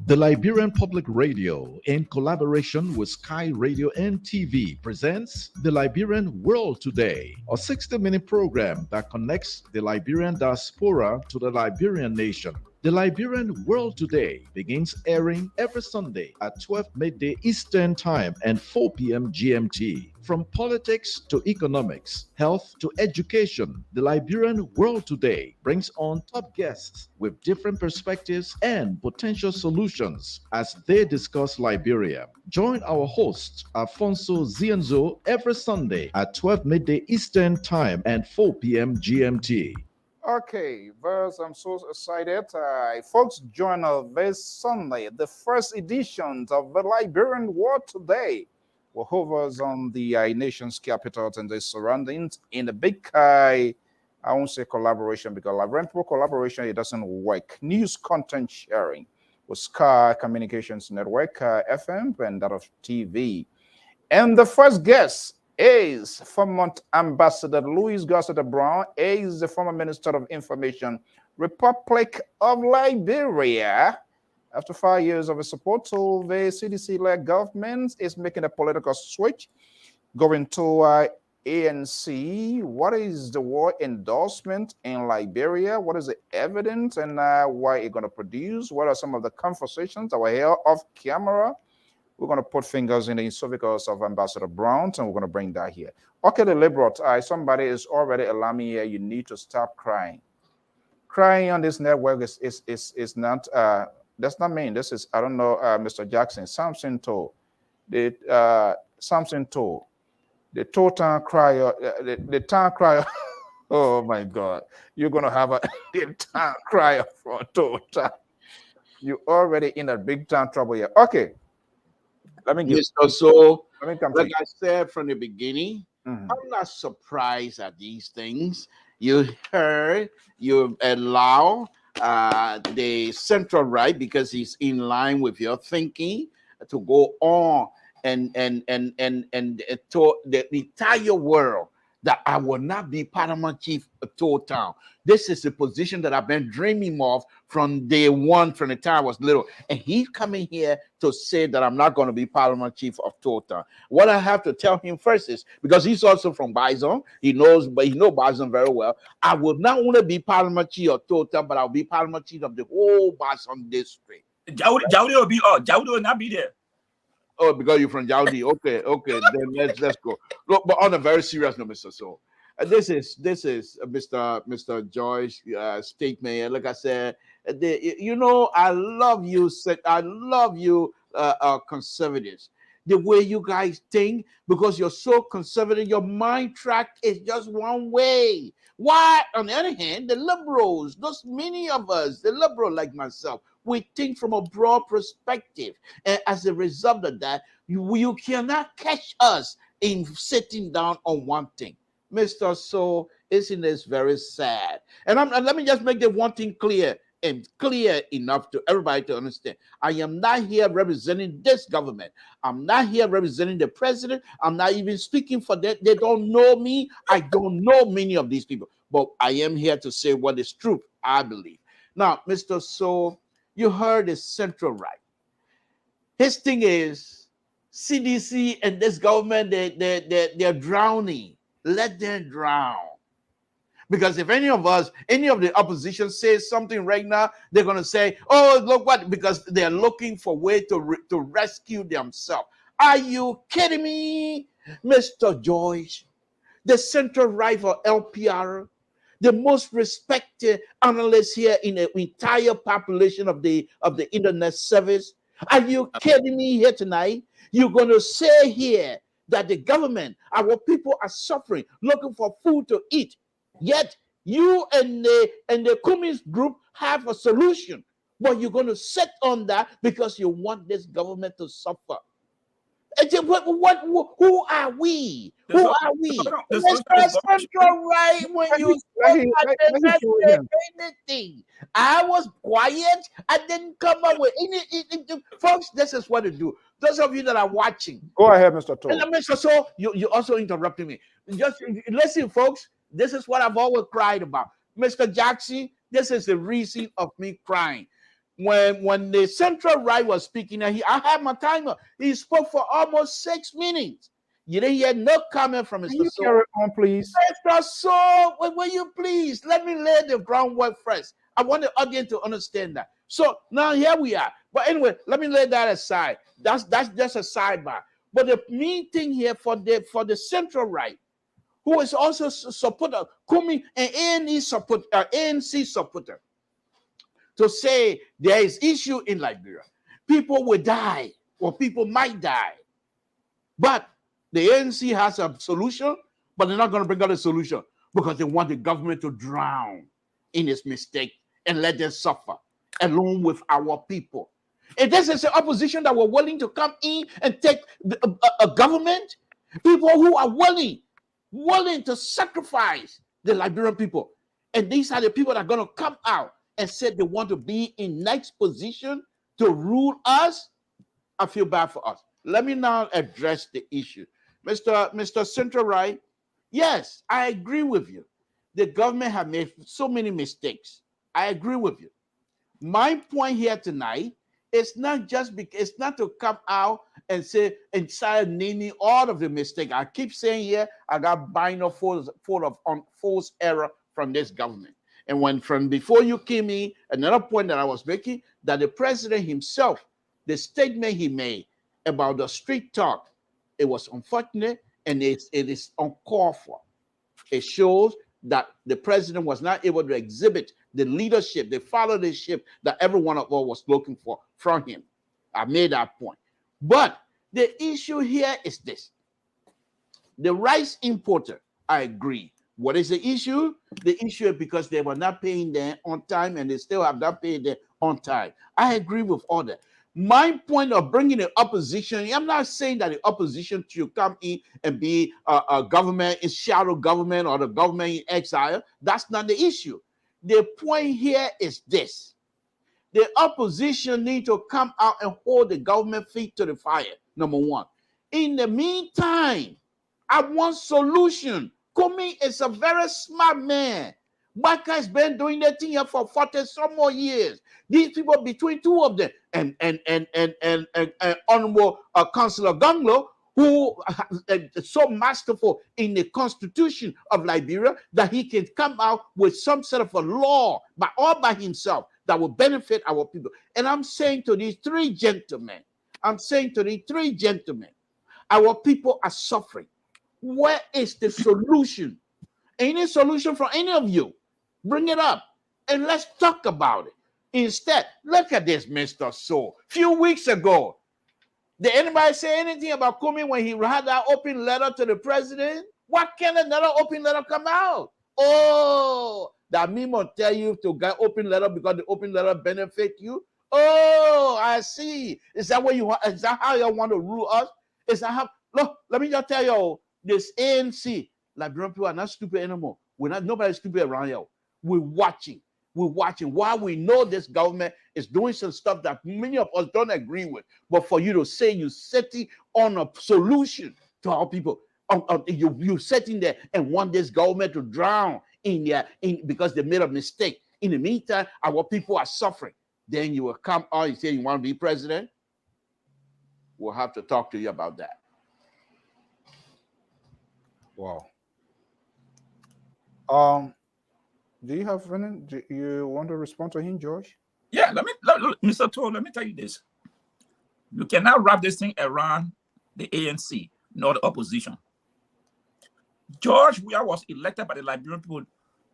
The Liberian Public Radio, in collaboration with Sky Radio and TV, presents The Liberian World Today, a 60-minute program that connects the Liberian diaspora to the Liberian nation. The Liberian World Today begins airing every Sunday at 12 midday Eastern Time and 4 p.m. GMT. From politics to economics, health to education, the Liberian World Today brings on top guests with different perspectives and potential solutions as they discuss Liberia. Join our host, ALPHONSO ZEAN every Sunday at 12 midday Eastern Time and 4 p.m. GMT. Okay, verse, I'm so excited. Folks, join us this Sunday, the first edition of the Liberian World Today. Will hovers on the nation's capitals and the surroundings in the big, I won't say collaboration, because Liberian people collaboration, it doesn't work. News content sharing with Sky Communications Network, FM, and that of TV. And the first guest is former Ambassador Louis Gossett Brown, is the former Minister of Information, Republic of Liberia. After 5 years of his support to the CDC-led government, is making a political switch, going to ANC. What is the war endorsement in Liberia? What is the evidence and why it's going to produce? What are some of the conversations that were held off camera? We're going to put fingers in the esophagus of Ambassador Brown, and we're going to bring that here. Okay, the liberal, somebody is already alarming here. You need to stop crying. Crying on this network is not, that's not me. This is, I don't know, Mr. Jackson. Samson told. Samson told. The total crier, the town crier. Oh my God. You're going to have the town crier for total. You're already in a big time trouble here. Okay. Let me get So, let me come like I said from the beginning, Mhm. I'm not surprised at these things. You heard you allow the central right, because he's in line with your thinking, to go on and to the entire world that I will not be Paramount Chief of Town. This is a position that I've been dreaming of from day one, from the time I was little. And he's coming here to say that I'm not going to be Paramount Chief of Town. What I have to tell him first is, because he's also from Bison, he knows Bison very well. I will not want to be Paramount Chief of Town, but I'll be Paramount Chief of the whole Bison district. Jawdi will be Jawdi will not be there. Oh, because you're from Jaudi. Okay. Then let's go. Look, but on a very serious note, Mr. So, this is Mr. Joy's statement. Like I said, I love you. I love you, conservatives. The way you guys think, because you're so conservative, your mind track is just one way. Why, on the other hand, the liberals, those many of us, the liberal like myself, we think from a broad perspective. And as a result of that, you cannot catch us in sitting down on one thing. Mr. So, isn't this very sad? And let me just make the one thing clear, and clear enough to everybody to understand. I am not here representing this government. I'm not here representing the president. I'm not even speaking for them. They don't know me. I don't know many of these people. But I am here to say what is true, I believe. Now, Mr. So, you heard the central right. His thing is CDC and this government, they're drowning. Let them drown. Because if any of the opposition says something right now, they're going to say, oh, look what, because they're looking for a way to rescue themselves. Are you kidding me, Mr. George? The central right for LPR, the most respected analyst here in the entire population of the internet service. Are you kidding me here tonight? You're going to say here that the government, our people are suffering, looking for food to eat. Yet you and the communist group have a solution, but you're going to sit on that because you want this government to suffer. Who are we? Who are we? Mr. Central Right, when you spoke anything, I was quiet. I didn't come up with any. Folks, this is what to do. Those of you that are watching, go ahead, Mr. Toll. Mr. So, you also interrupted me. Just listen, folks. This is what I've always cried about. Mr. Jackson, this is the reason of me crying. When the central right was speaking, I had my timer. He spoke for almost 6 minutes. You didn't hear no comment from Mr. So. Carry on, please. Mr. So, will you please let me lay the groundwork first? I want the audience to understand that. So now here we are. But anyway, let me lay that aside. That's just a sidebar. But the main thing here for the central right, who is also supporter, Kumi and ANC supporter, to say there is issue in Liberia. People will die, or people might die. But the ANC has a solution, but they're not going to bring out a solution because they want the government to drown in its mistake and let them suffer along with our people. If this is an opposition that were willing to come in and take a government, people who are willing to sacrifice the Liberian people. And these are the people that are going to come out and say they want to be in next position to rule us. I feel bad for us. Let me now address the issue. Mr. Central Right, yes, I agree with you. The government have made so many mistakes. I agree with you. My point here tonight is not to come out and say and start naming all of the mistakes. I keep saying here, I got binary full of false error from this government. And from before you came in, another point that I was making, that the president himself, the statement he made about the street talk, it was unfortunate and it is uncalled for. It shows that the president was not able to exhibit the leadership, the followership that every one of us was looking for from him. I made that point. But the issue here is this. The rice importer, I agree. What is the issue? The issue is because they were not paying them on time and they still have not paid them on time. I agree with all that. My point of bringing the opposition, I'm not saying that the opposition should come in and be a government in shadow government or the government in exile. That's not the issue. The point here is this. The opposition need to come out and hold the government feet to the fire, number one. In the meantime, I want solution. Kumi is a very smart man. Baka has been doing that thing here for 40 some more years. These people, between two of them, and Honorable Councillor Ganglo, who is so masterful in the constitution of Liberia that he can come out with some sort of a law all by himself that will benefit our people. And I'm saying to these three gentlemen, our people are suffering. Where is the solution? Any solution from any of you? Bring it up and let's talk about it. Instead, look at this, Mr. So. Few weeks ago, did anybody say anything about Kumi when he had that open letter to the president? What kind of another open letter come out? Oh, that memo tell you to get open letter because the open letter benefit you? Oh, I see. Is that what you want? Is that how you want to rule us? Is that how? Look, let me just tell you, this ANC, Liberian people are not stupid anymore. Nobody's stupid around here. We're watching. While we know this government is doing some stuff that many of us don't agree with, but for you to say you're sitting on a solution to our people, you're sitting there and want this government to drown because they made a mistake. In the meantime, our people are suffering. Then you will come on and say you want to be president. We'll have to talk to you about that. Wow. Do you have any? Do you want to respond to him, George? Yeah, Mr. Toll, let me tell you this. You cannot wrap this thing around the ANC, nor the opposition. George Weah was elected by the Liberian people.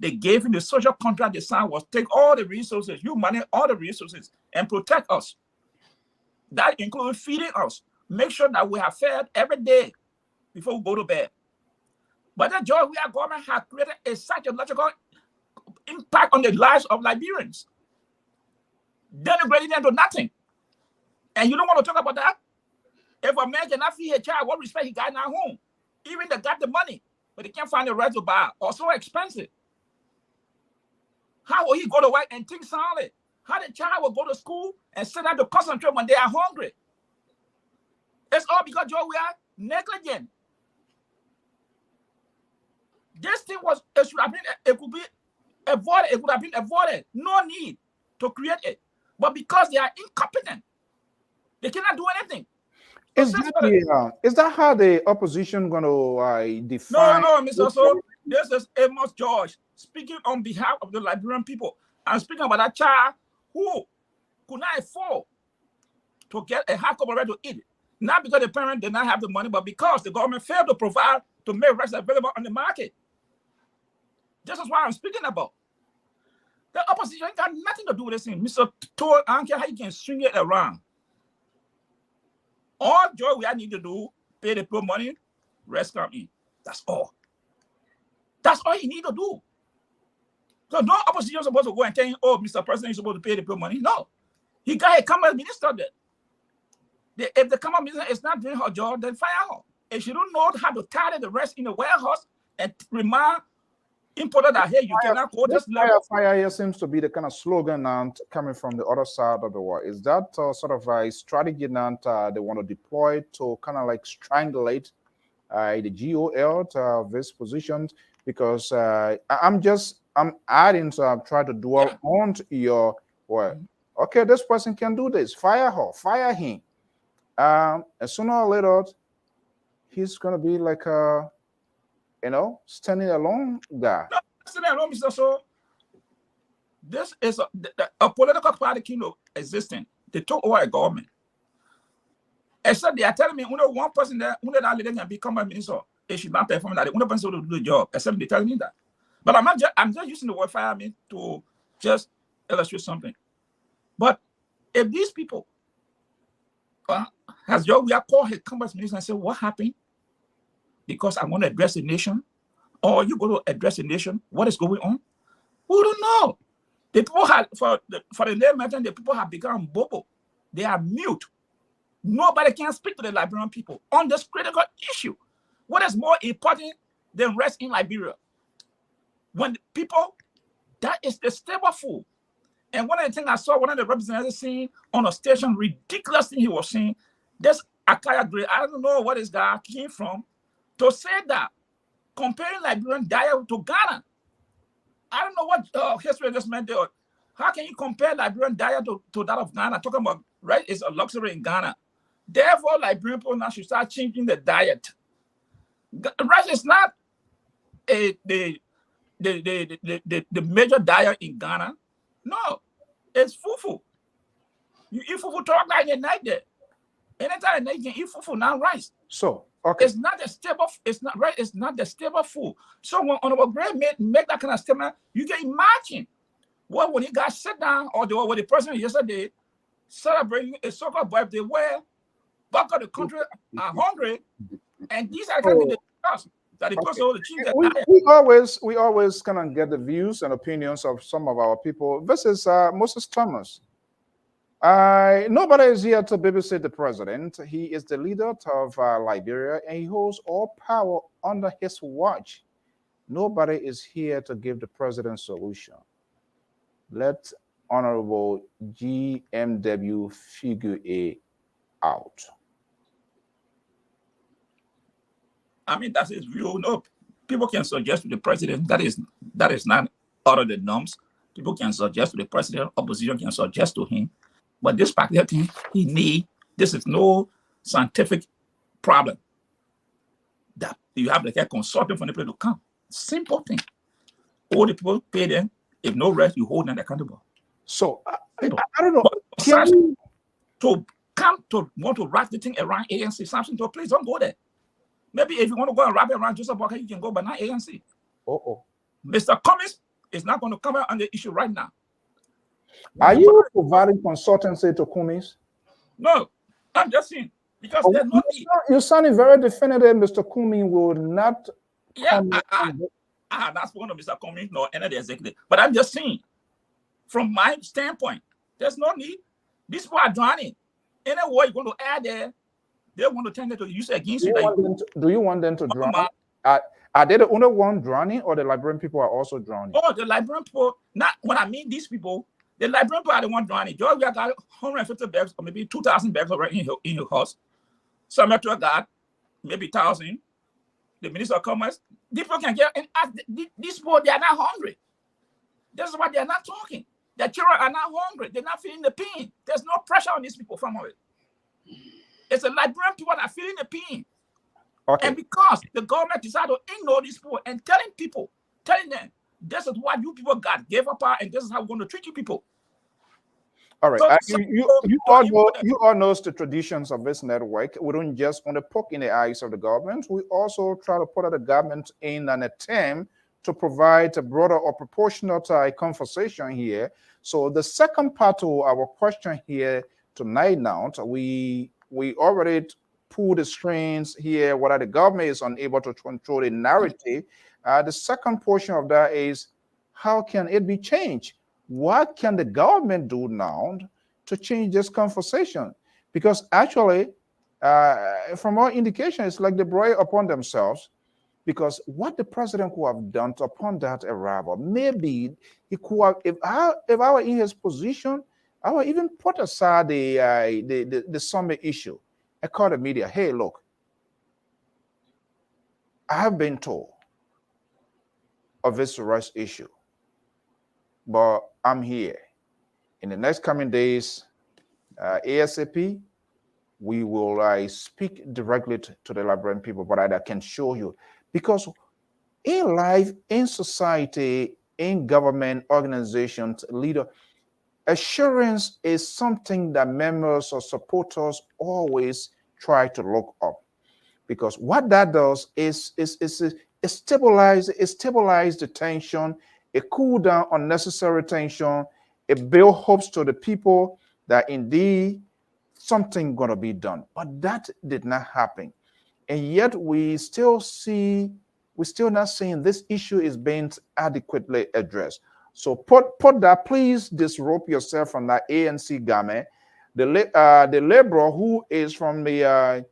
They gave him the social contract they signed was take all the resources, you manage all the resources, and protect us. That includes feeding us. Make sure that we are fed every day before we go to bed. But the George Weah government has created a psychological impact on the lives of Liberians, denigrating them to nothing. And you don't want to talk about that? If a man cannot feed a child, what respect he got in our home? Even they got the money, but they can't find the right to buy, or so expensive. How will he go to work and think solid? How the child will go to school and sit down to concentrate when they are hungry? It's all because George Weah negligent. This thing it could be avoided. It would have been avoided. No need to create it. But because they are incompetent, they cannot do anything. Is that how the opposition going to define? No, Mr. So this is Amos George speaking on behalf of the Liberian people. I'm speaking about that child who could not afford to get a hard cup of bread to eat. Not because the parent did not have the money, but because the government failed to provide to make rice available on the market. This is what I'm speaking about. The opposition got nothing to do with this thing. Mr. Toll, I don't care how you can swing it around. All Joy we need to do, pay the people money, rest come in. That's all. That's all you need to do. So no opposition is supposed to go and tell him, oh, Mr. President, you're supposed to pay the people money. No. He got a commerce minister there. If the commerce minister is not doing her job, then fire her. If she don't know how to carry the rest in the warehouse and remind importer that, hey, you cannot go this level. Fire here seems to be the kind of slogan now coming from the other side of the world. Is that sort of a strategy now they want to deploy to kind of like strangulate the GOL to this position? Because I'm adding to try to dwell on your word. Okay, this person can do this. Fire her, fire him. And sooner or later, he's gonna be like a, standing alone guy. No, standing alone, Mr. So this is a political party kingdom existing. They took over a government. Except they are telling me only one person there, only that lady can become a minister. If she's not performing that, the only person will do the job. Except they tell me that. But I'm just using the word fire me to just illustrate something. But if these people has Joe, we are called his commerce minister and say, what happened? Because I want to address the nation, or you go to address the nation, what is going on? We don't know. The people have, for the name mentioned, the people have become bobo. They are mute. Nobody can speak to the Liberian people on this critical issue. What is more important than rest in Liberia? When the people, that is the stable food. And one of the things I saw one of the representatives saying on a station, ridiculous thing he was saying, this Akaya Gray, I don't know where this guy came from, to say that comparing Liberian diet to Ghana. I don't know what history just meant there. How can you compare Liberian diet to that of Ghana? Talking about rice is a luxury in Ghana. Therefore, Liberian people now should start changing the diet. Rice is not the major diet in Ghana. No, it's fufu. You eat fufu talk like at night there. Anytime at night you can eat fufu, not rice. So okay, it's not the stable. It's not right. It's not the stable food. So when Honorable Gray make that kind of statement, you can imagine what when he got sit down or when the president yesterday celebrating a so-called birthday where back of the country are hungry, and these are going to be the discussed. That because of the chief we always kind of get the views and opinions of some of our people. This is Moses Thomas. Nobody is here to babysit the president. He is the leader of Liberia, and he holds all power under his watch. Nobody is here to give the president solution. Let Honorable GMW figure it out. I mean, that's his view. No, people can suggest to the president that is not out of the norms. People can suggest to the president, opposition can suggest to him. But this particular thing, this is no scientific problem. That you have to get consulting for the people to come. Simple thing. All the people pay them. If no rest, you hold them accountable. So I don't know. To come to want to wrap the thing around ANC, something to please don't go there. Maybe if you want to go and wrap it around Joseph Walker, you can go, but not ANC. Mr. Cummings is not going to come out on the issue right now. Are you providing consultancy to Cummings? No, I'm just saying because there's no need. You're sounding very definitive. Mr. Cummings will not. Yeah, I have not spoken to Mr. Cummings nor any of the executive, but I'm just saying, from my standpoint, there's no need. These people are drowning. Any word you're going to add there, they want to tend to use it against you. Do you want them to drown? Are they the only one drowning, or the Liberian people are also drowning? Oh, the Liberian people. Not when I mean these people. The Liberian people are the one drowning. Georgia got 150 bags or maybe 2,000 bags already in your house. Some metro got maybe 1,000. The Minister of Commerce. These people can get and ask these people. They are not hungry. That's why they are not talking. Their children are not hungry. They're not feeling the pain. There's no pressure on these people from it. It's the Liberian people that are feeling the pain. Okay. And because the government decided to ignore these people and telling them, this is what you people got, gave up power, and this is how we're going to treat you people. All right. You all know the traditions of this network. We don't just want to poke in the eyes of the government. We also try to put the government in an attempt to provide a broader or proportional conversation here. So the second part to our question here tonight now, we already pull the strings here, whether the government is unable to control the narrative. The second portion of that is, how can it be changed? What can the government do now to change this conversation? Because actually, from our indication, it's like they brought it upon themselves, because what the president could have done upon that arrival, maybe he could have, if I were in his position, I would even put aside the summit issue. I call the media, hey, look, I have been told of this rights issue, but I'm here. In the next coming days, ASAP, we will speak directly to the Liberian people, but I can show you. Because in life, in society, in government, organizations, leader, assurance is something that members or supporters always try to look up, because what that does is stabilize the tension, it cool down unnecessary tension, it build hopes to the people that indeed something gonna be done. But that did not happen, and yet we still not seeing this issue is being adequately addressed. So put that, please disrobe yourself from that ANC garment. The liberal who is from the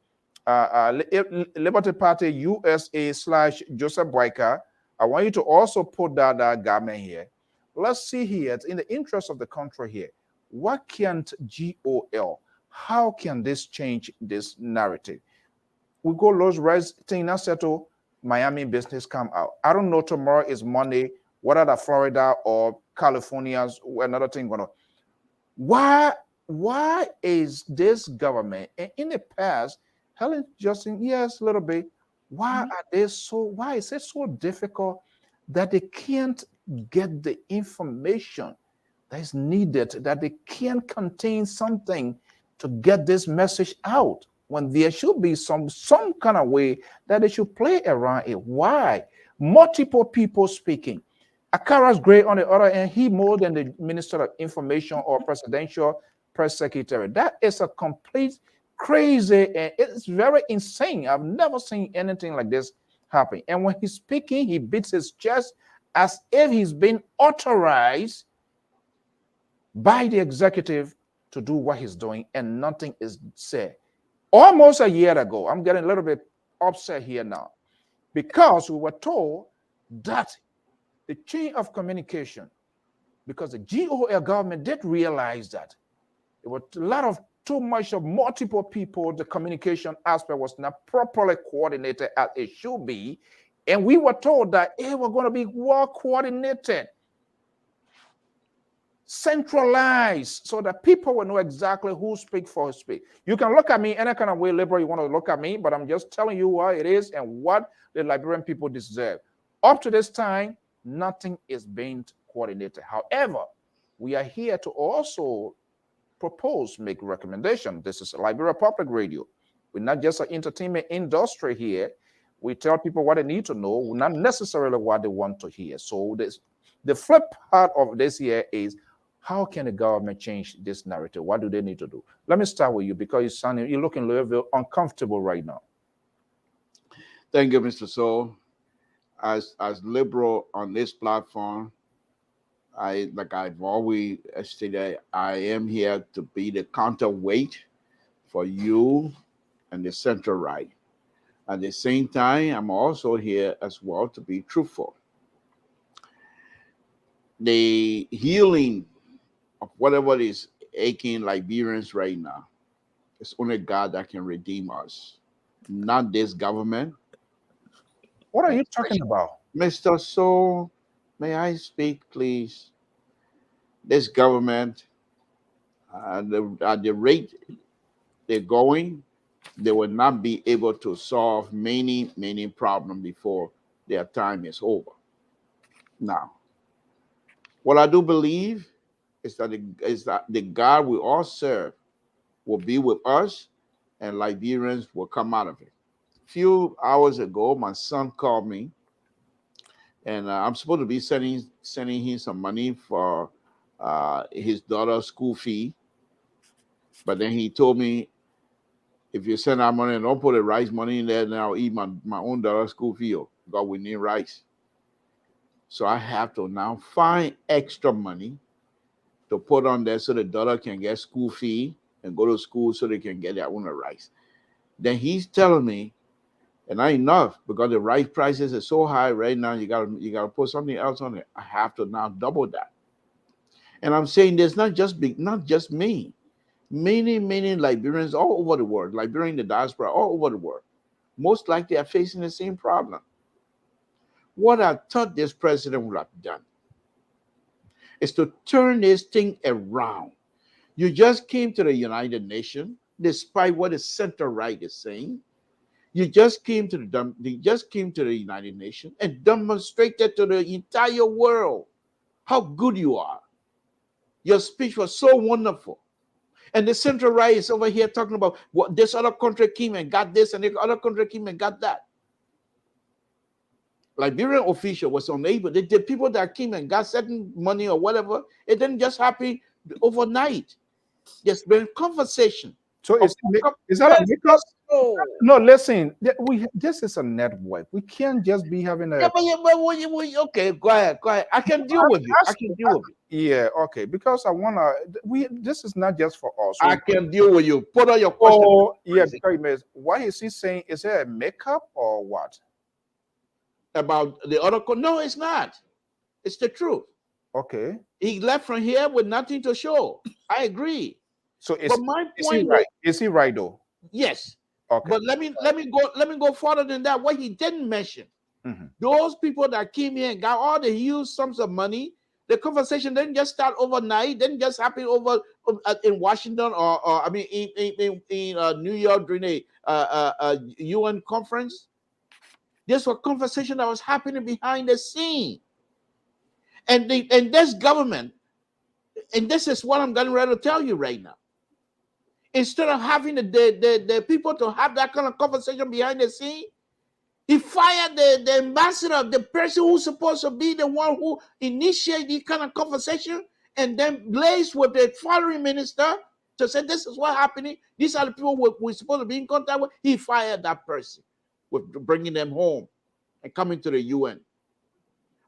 Liberty Party USA / Joseph Boyka, I want you to also put that government here. Let's see here, it's in the interest of the country here. What can GOL, how can this change this narrative? We go Los Reyes thing now settle, Miami business come out. I don't know tomorrow is Monday, whether the Florida or California's another thing going on. Why is this government, and in the past, Helen Justin, yes, a little bit, why is it so difficult that they can't get the information that is needed, that they can't contain something to get this message out, when there should be some kind of way that they should play around it? Why? Multiple people speaking. Akara's great on the other end, he more than the Minister of Information or Presidential Press Secretary. That is a complete crazy, and it's very insane. I've never seen anything like this happen. And when he's speaking, he beats his chest as if he's been authorized by the executive to do what he's doing, and nothing is said. Almost a year ago, I'm getting a little bit upset here now, because we were told that the chain of communication, because the GOL government did realize that there was a lot of too much of multiple people, the communication aspect was not properly coordinated as it should be. And we were told that it was going to be well coordinated, centralized, so that people will know exactly who speak for who speak. You can look at me any kind of way, liberal, you want to look at me, but I'm just telling you what it is and what the Liberian people deserve. Up to this time, nothing is being coordinated. However, we are here to also propose, make recommendation. This is Liberia Public Radio. We're not just an entertainment industry here. We tell people what they need to know, not necessarily what they want to hear. So the flip part of this here is, how can the government change this narrative? What do they need to do? Let me start with you, because you're looking a little bit uncomfortable right now. Thank you, Mr. Soul. As liberal on this platform, like I've always stated, I am here to be the counterweight for you and the center right. At the same time, I'm also here as well to be truthful. The healing of whatever is aching Liberians right now, it's only God that can redeem us, not this government. What are you talking about? Mr. Soul, may I speak, please? This government, at the rate they're going, they will not be able to solve many, many problems before their time is over. Now, what I do believe is that the God we all serve will be with us, and Liberians will come out of it. A few hours ago, my son called me, and I'm supposed to be sending him some money for his daughter's school fee. But then he told me, if you send our money, don't put the rice money in there, then I'll eat my own daughter's school fee, because we need rice. So I have to now find extra money to put on there so the daughter can get school fee and go to school so they can get their own rice. Then he's telling me, and not enough, because the rice prices are so high right now, you gotta put something else on it. I have to now double that. And I'm saying there's not just me. Many Liberians all over the world, Liberian the diaspora all over the world, most likely are facing the same problem. What I thought this president would have done is to turn this thing around. You just came to the United Nations, despite what the center right is saying. You just came to the United Nations and demonstrated to the entire world how good you are. Your speech was so wonderful. And the central right is over here talking about what this other country came and got this, and the other country came and got that. Liberian official was unable. The people that came and got certain money or whatever, it didn't just happen overnight. There's been conversation. So is that a makeup? No, listen. This is a network. We can't just be having a. Okay, go ahead. I can deal with you. I can deal with you. Yeah, okay. Because I wanna. This is not just for us. I can deal with you. Put on your question. Oh, yeah. Because why is he saying? Is it a makeup or what? About the other? No, it's not. It's the truth. Okay. He left from here with nothing to show. I agree. So is he right? Is he right though? Yes. Okay. But let me go further than that. What he didn't mention, those people that came here and got all the huge sums of money, the conversation didn't just start overnight, didn't just happen over in Washington or I mean in New York during a UN conference. This was a conversation that was happening behind the scene. And this government, and this is what I'm getting ready to tell you right now. Instead of having the people to have that kind of conversation behind the scene, he fired the ambassador, the person who's supposed to be the one who initiated this kind of conversation, and then liaised with the foreign minister to say this is what's happening. These are the people we're supposed to be in contact with. He fired that person with bringing them home and coming to the UN.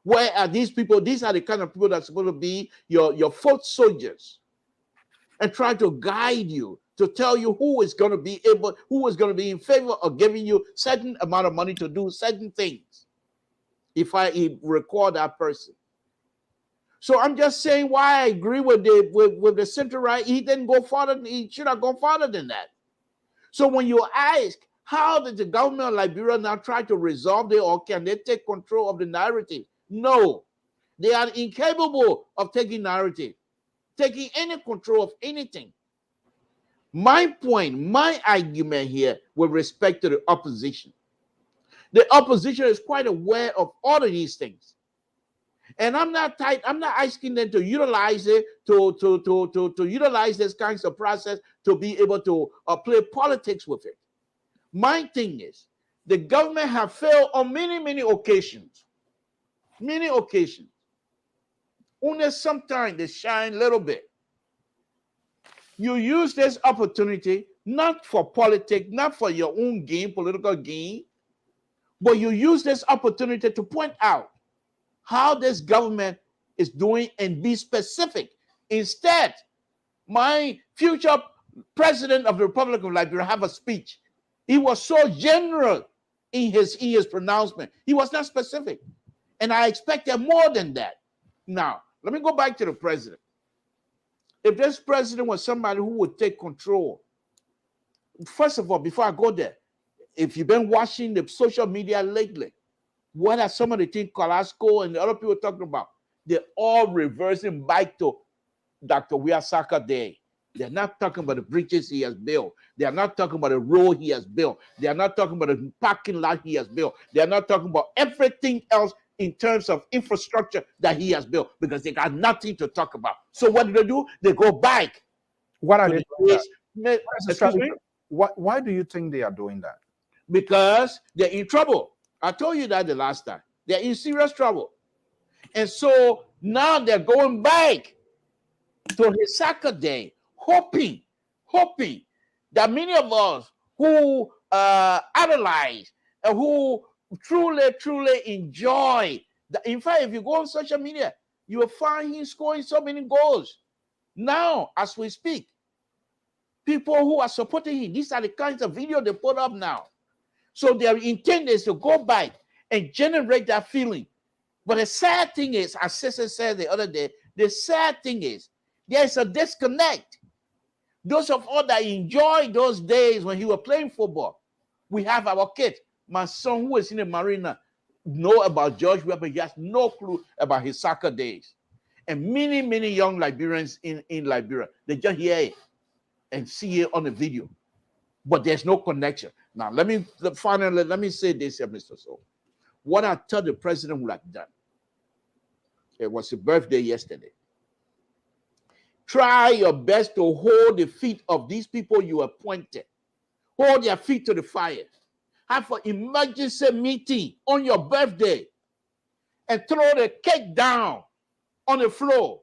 Where are these people? These are the kind of people that are supposed to be your foot soldiers and try to guide you, to tell you who is going to be in favor of giving you certain amount of money to do certain things. If I recall that person. So I'm just saying why I agree with the center right. He didn't go farther. He should have gone farther than that. So when you ask, how did the government of Liberia now try to resolve it, or can they take control of the narrative? No, they are incapable of taking narrative, taking any control of anything. My point, my argument here with respect to the opposition is quite aware of all of these things. And I'm not asking them to utilize it, to utilize this kinds of process to be able to play politics with it. My thing is, the government have failed on many occasions. Many occasions. Only sometimes they shine a little bit. You use this opportunity not for politics, not for your own gain, political gain, but you use this opportunity to point out how this government is doing and be specific. Instead, my future president of the Republic of Liberia have a speech. He was so general in his pronouncement. He was not specific. And I expected more than that. Now, let me go back to the president. If this president was somebody who would take control, first of all, before I go there, if you've been watching the social media lately, what are some of the things Carrasco and the other people talking about? They're all reversing back to Dr. Wiasaka Day. They're not talking about the bridges he has built. They are not talking about the road he has built. They are not talking about the parking lot he has built. They are not talking about everything else in terms of infrastructure that he has built, because they got nothing to talk about. So what do? They go back. What are they doing that? Excuse me? Why do you think they are doing that? Because they're in trouble. I told you that the last time. They're in serious trouble. And so now they're going back to his soccer day, hoping that many of us who idolize and who truly enjoy. In fact, if you go on social media, you will find him scoring so many goals. Now, as we speak, people who are supporting him, these are the kinds of videos they put up now. So their intent is to go back and generate that feeling. But the sad thing is, as Sister said the other day, the sad thing is there's a disconnect. Those of us that enjoy those days when he was playing football, we have our kids. My son, who is in the marina, know about George Weah, but he has no clue about his soccer days. And many young Liberians in Liberia, they just hear it and see it on the video, but there's no connection. Now, let me say this here, Mr. So. What I thought the president would have done, it was his birthday yesterday. Try your best to hold the feet of these people you appointed. Hold their feet to the fire. Have an emergency meeting on your birthday and throw the cake down on the floor.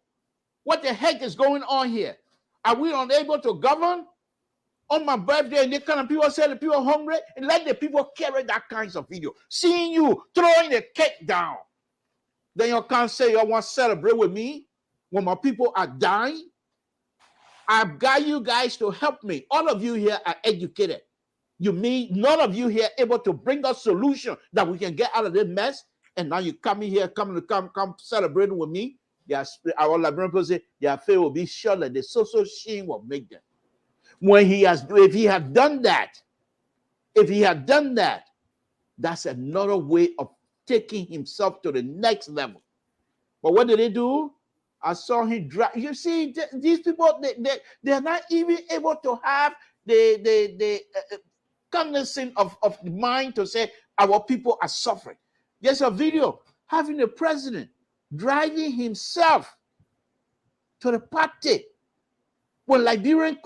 What the heck is going on here? Are we unable to govern? on my birthday, and they kind of people say the people are hungry, and let the people carry that kinds of video. Seeing you throwing the cake down. Then you can't say you want to celebrate with me when my people are dying. I've got you guys to help me. All of you here are educated. You mean none of you here able to bring us solution that we can get out of this mess? And now you come in here, come celebrating with me. Our Liberian people say their faith will be sure that the social shame will make them. If he had done that, that's another way of taking himself to the next level. But what did he do? I saw him drive. You see, these people, they're not even able to have the cognizance of the mind to say our people are suffering. There's a video having the president driving himself to the party when Liberians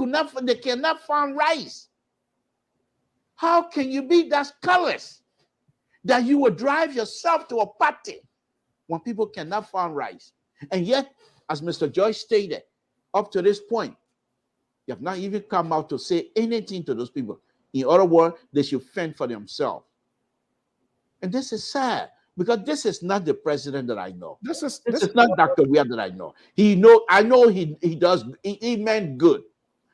cannot find rice. How can you be that callous that you will drive yourself to a party when people cannot find rice? And yet, as Mr. Joyce stated, up to this point, you have not even come out to say anything to those people. In other words, they should fend for themselves. And this is sad, because this is not the president that I know. This is not Dr. Weir that I know. I know he meant good.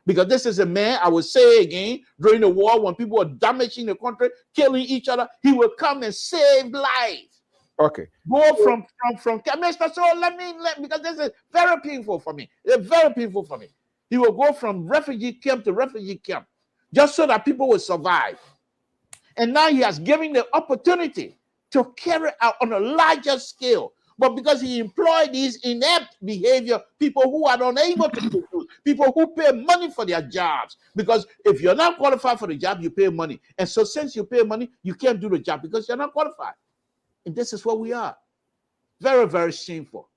Because this is a man, I will say again, during the war, when people were damaging the country, killing each other, he will come and save lives. Okay. Go from because this is very painful for me. It's very painful for me. He will go from refugee camp to refugee camp just so that people will survive. And now he has given the opportunity to carry out on a larger scale. But because he employed these inept behavior, people who are unable to produce, people who pay money for their jobs. Because if you're not qualified for the job, you pay money. And so since you pay money, you can't do the job because you're not qualified. And this is what we are. Very, very shameful.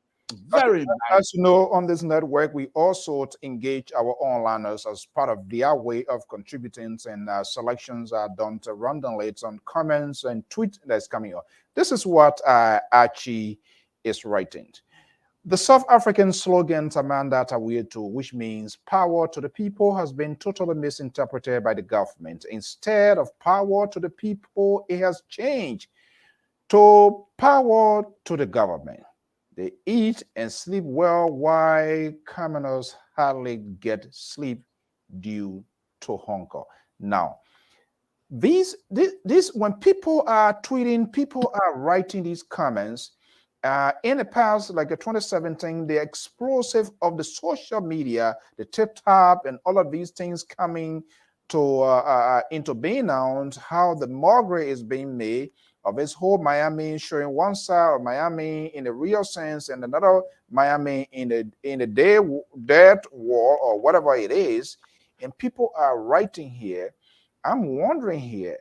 Very. As you know, on this network, we also engage our onliners as part of their way of contributing, and selections are done to randomly. It's on comments and tweets that's coming up. This is what Archie is writing. The South African slogan Tamanda Tawetu, which means power to the people, has been totally misinterpreted by the government. Instead of power to the people, it has changed to power to the government. They eat and sleep well, while commoners hardly get sleep due to hunger. Now, this when people are tweeting, people are writing these comments. In the past, like 2017, the explosive of the social media, the TikTok and all of these things coming to into being announced, how the mockery is being made of this whole Miami, showing one side of Miami in the real sense and another Miami in the dead war or whatever it is, and people are writing here. I'm wondering here,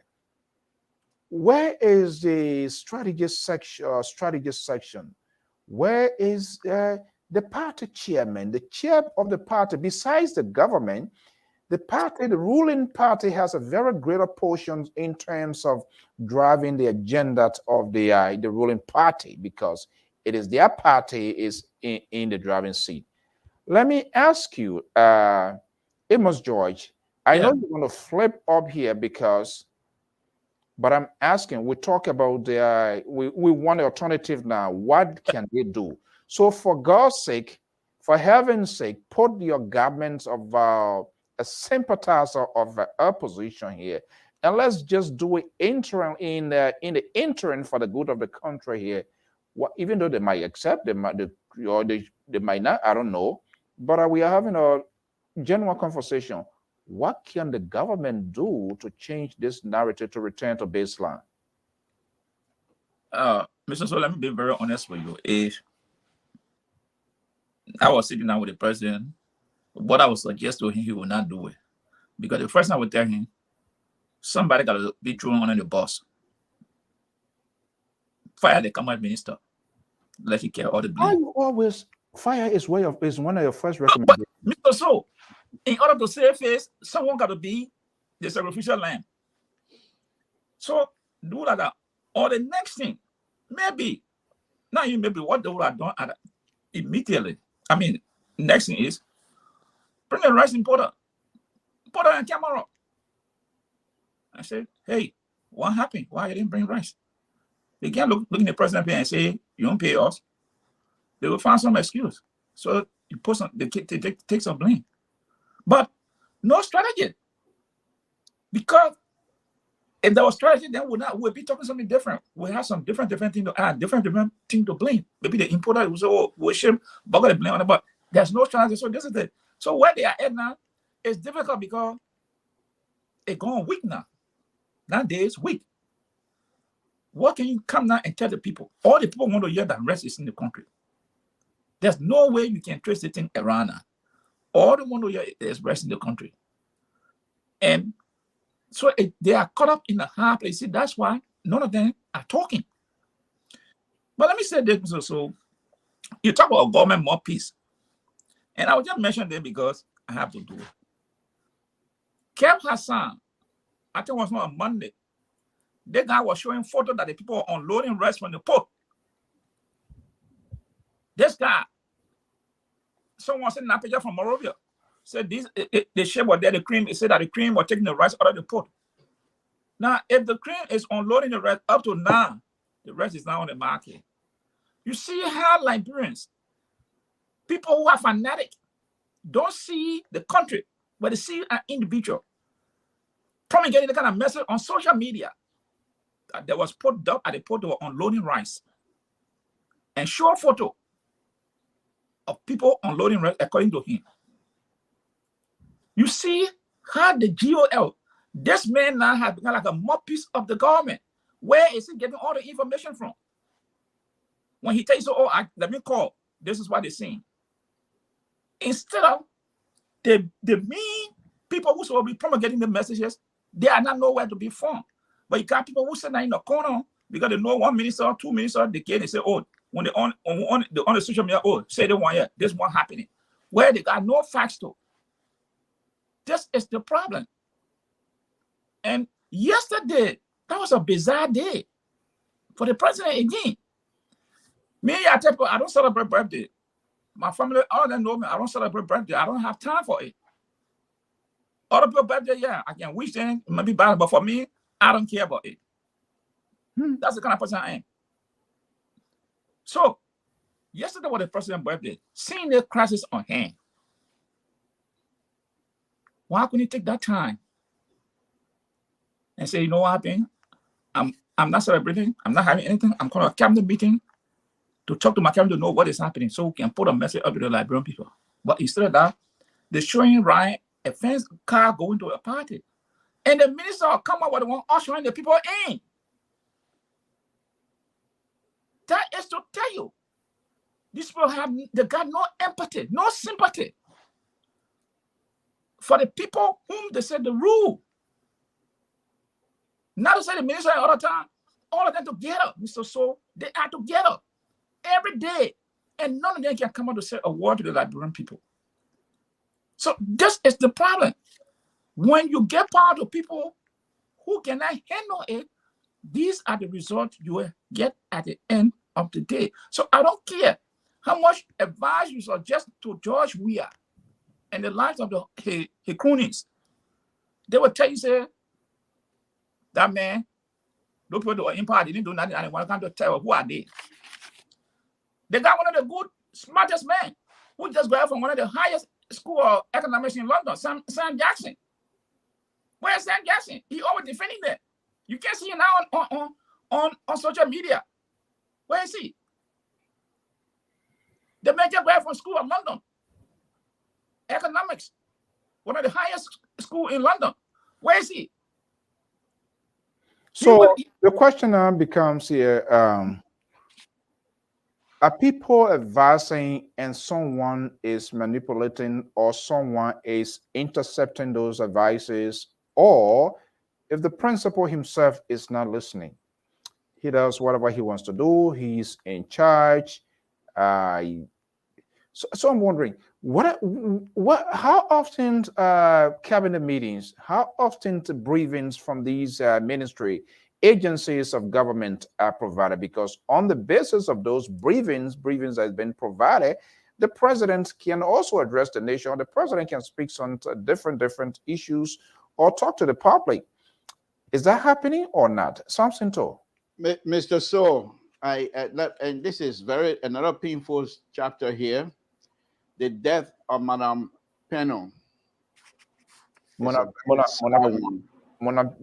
where is the strategist section? Where is the party chairman, the chair of the party? Besides the government, the party, the ruling party, has a very greater portion in terms of driving the agenda of the ruling party, because it is their party is in the driving seat. Let me ask you, Amos George, I know you're going to flip up here but I'm asking, we talk about we want an alternative now. What can they do? So for God's sake, for heaven's sake, put your government of a sympathizer of our position here, and let's just do it interim in the interim for the good of the country here. Well, even though they might accept, they might not. I don't know, but we are having a genuine conversation. What can the government do to change this narrative to return to baseline? Mr. So, let me be very honest with you. If I was sitting down with the president, what I would suggest to him, he will not do it. Because the first thing I would tell him, somebody got to be thrown under the bus. Fire the command minister. Let him carry all the blame. You always fire is one of your first recommendations. Mr. So, in order to save face, someone got to be the sacrificial lamb. So do that. Or the next thing, maybe what they would have done immediately. I mean, next thing is bring the rice importer. Put it on camera. I said, hey, what happened? Why you didn't bring rice? They can't look in the president and say, you don't pay us. They will find some excuse. So you put some, they take some blame. But no strategy. Because if there was strategy, then we'll be talking something different. We have some different thing to add, different thing to blame. Maybe the importer will say, oh, we should bugger the blame on it, but there's no strategy. So this is it. So where they are at now, it's difficult because it's going weak now. Nowadays, weak. What can you come now and tell the people? All the people want to hear that rest is in the country. There's no way you can trace the thing around now. All they want to hear is rest in the country. And so they are caught up in a hard place. See, that's why none of them are talking. But let me say this also. You talk about government more peace. And I will just mention them because I have to do it. Kev Hassan, I think it was on Monday. That guy was showing photos that the people were unloading rice from the port. This guy, someone sent a picture from Morovia. Said the ship was there, the cream. It said that the cream was taking the rice out of the port. Now, if the cream is unloading the rice up to now, the rice is now on the market. You see how Liberians, people who are fanatic, don't see the country, but they see an individual promulgating the kind of message on social media that there was put up at the port, they were unloading rice, and show a photo of people unloading rice according to him. You see how the GOL, this man now has become like a mouthpiece of the government. Where is he getting all the information from? When he tells you, oh, let me call, this is what they're saying. Instead of the mean people who will be promulgating the messages, they are not nowhere to be found. But you got people who sit there in the corner because they know one minister, two ministers, they can, they say, oh, when they on the social media, oh, say they want, yeah, this one happening. Where they got no facts to. This is the problem. And yesterday, that was a bizarre day for the president again. Me, I tell people, I don't celebrate birthday. My family, all of them know me, I don't celebrate birthday. I don't have time for it. Other people's birthday, yeah, I can wish them, it might be bad, but for me, I don't care about it. That's the kind of person I am. So, yesterday was the president's birthday. Seeing the crisis on hand, why couldn't he take that time and say, you know what happened? I'm not celebrating. I'm not having anything. I'm calling a cabinet meeting to talk to my cabinet to know what is happening so we can put a message up to the Liberian people. But instead of that, they're showing Ryan a fence car going to a party. And the minister will come up with the one ushering the people in. That is to tell you, these people they got no empathy, no sympathy for the people whom they said the rule. Not to say the minister all the time, all of them together, Mr. So, they are together every day. And none of them can come out to say a word to the Liberian people. So this is the problem. When you get power to people who cannot handle it, these are the results you will get at the end of the day. So I don't care how much advice you suggest to George Weah and the lives of the cronies. They will tell you, say, that man, those people that were in power, they didn't do nothing, and they want to come to tell who are they. They got one of the good, smartest men who just got from one of the highest school of economics in London, Sam Jackson. Where's Sam Jackson? He always defending them. You can't see him now on social media. Where is he? The man just got from school of London, economics, one of the highest school in London. Where is he? So the question now becomes here, are people advising and someone is manipulating or someone is intercepting those advices, or if the principal himself is not listening, he does whatever he wants to do, he's in charge. So I'm wondering, how often cabinet meetings, how often briefings from these ministry agencies of government are provided? Because on the basis of those briefings has been provided, the president can also address the nation. The president can speak on different issues or talk to the public. Is that happening or not? Something to Mr. So, and this is another painful chapter here. The death of Madame Peno. Mona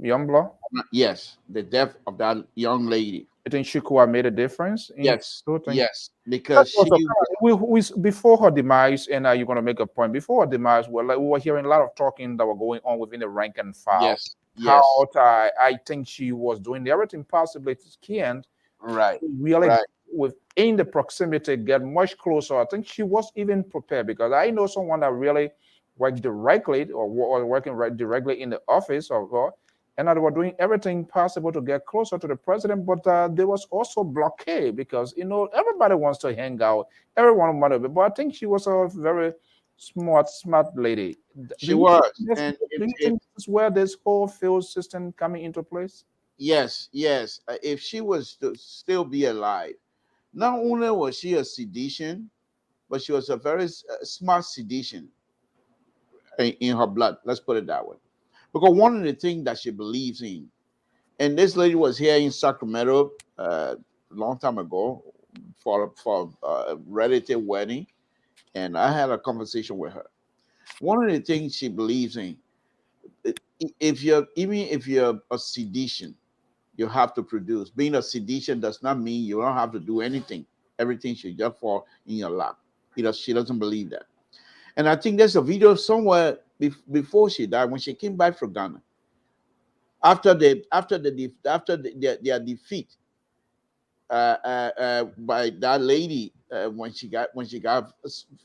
Youngblood? Yes, the death of that young lady. You think Shikwa made a difference? Yes, yes, because we before her demise, and you're going to make a point. Before her demise, we were hearing a lot of talking that were going on within the rank and file. Yes, how I think she was doing everything possibly to can, really within the proximity get much closer. I think she was even prepared, because I know someone that really worked directly or working directly in the office of her, and they were doing everything possible to get closer to the president, but there was also blockade, because everybody wants to hang out, everyone wanted to, but I think she was a very smart lady. She was. And do you think this is where this whole field system coming into place? Yes. If she was to still be alive, not only was she a sedition, but she was a very smart sedition in her blood. Let's put it that way. Because one of the things that she believes in, and this lady was here in Sacramento a long time ago for a relative wedding, and I had a conversation with her. One of the things she believes in, if you're a sedition, you have to produce. Being a sedition does not mean you don't have to do anything. Everything should just fall in your lap. She doesn't believe that. And I think there's a video somewhere before she died, when she came back from Ghana, after their defeat by that lady, when she got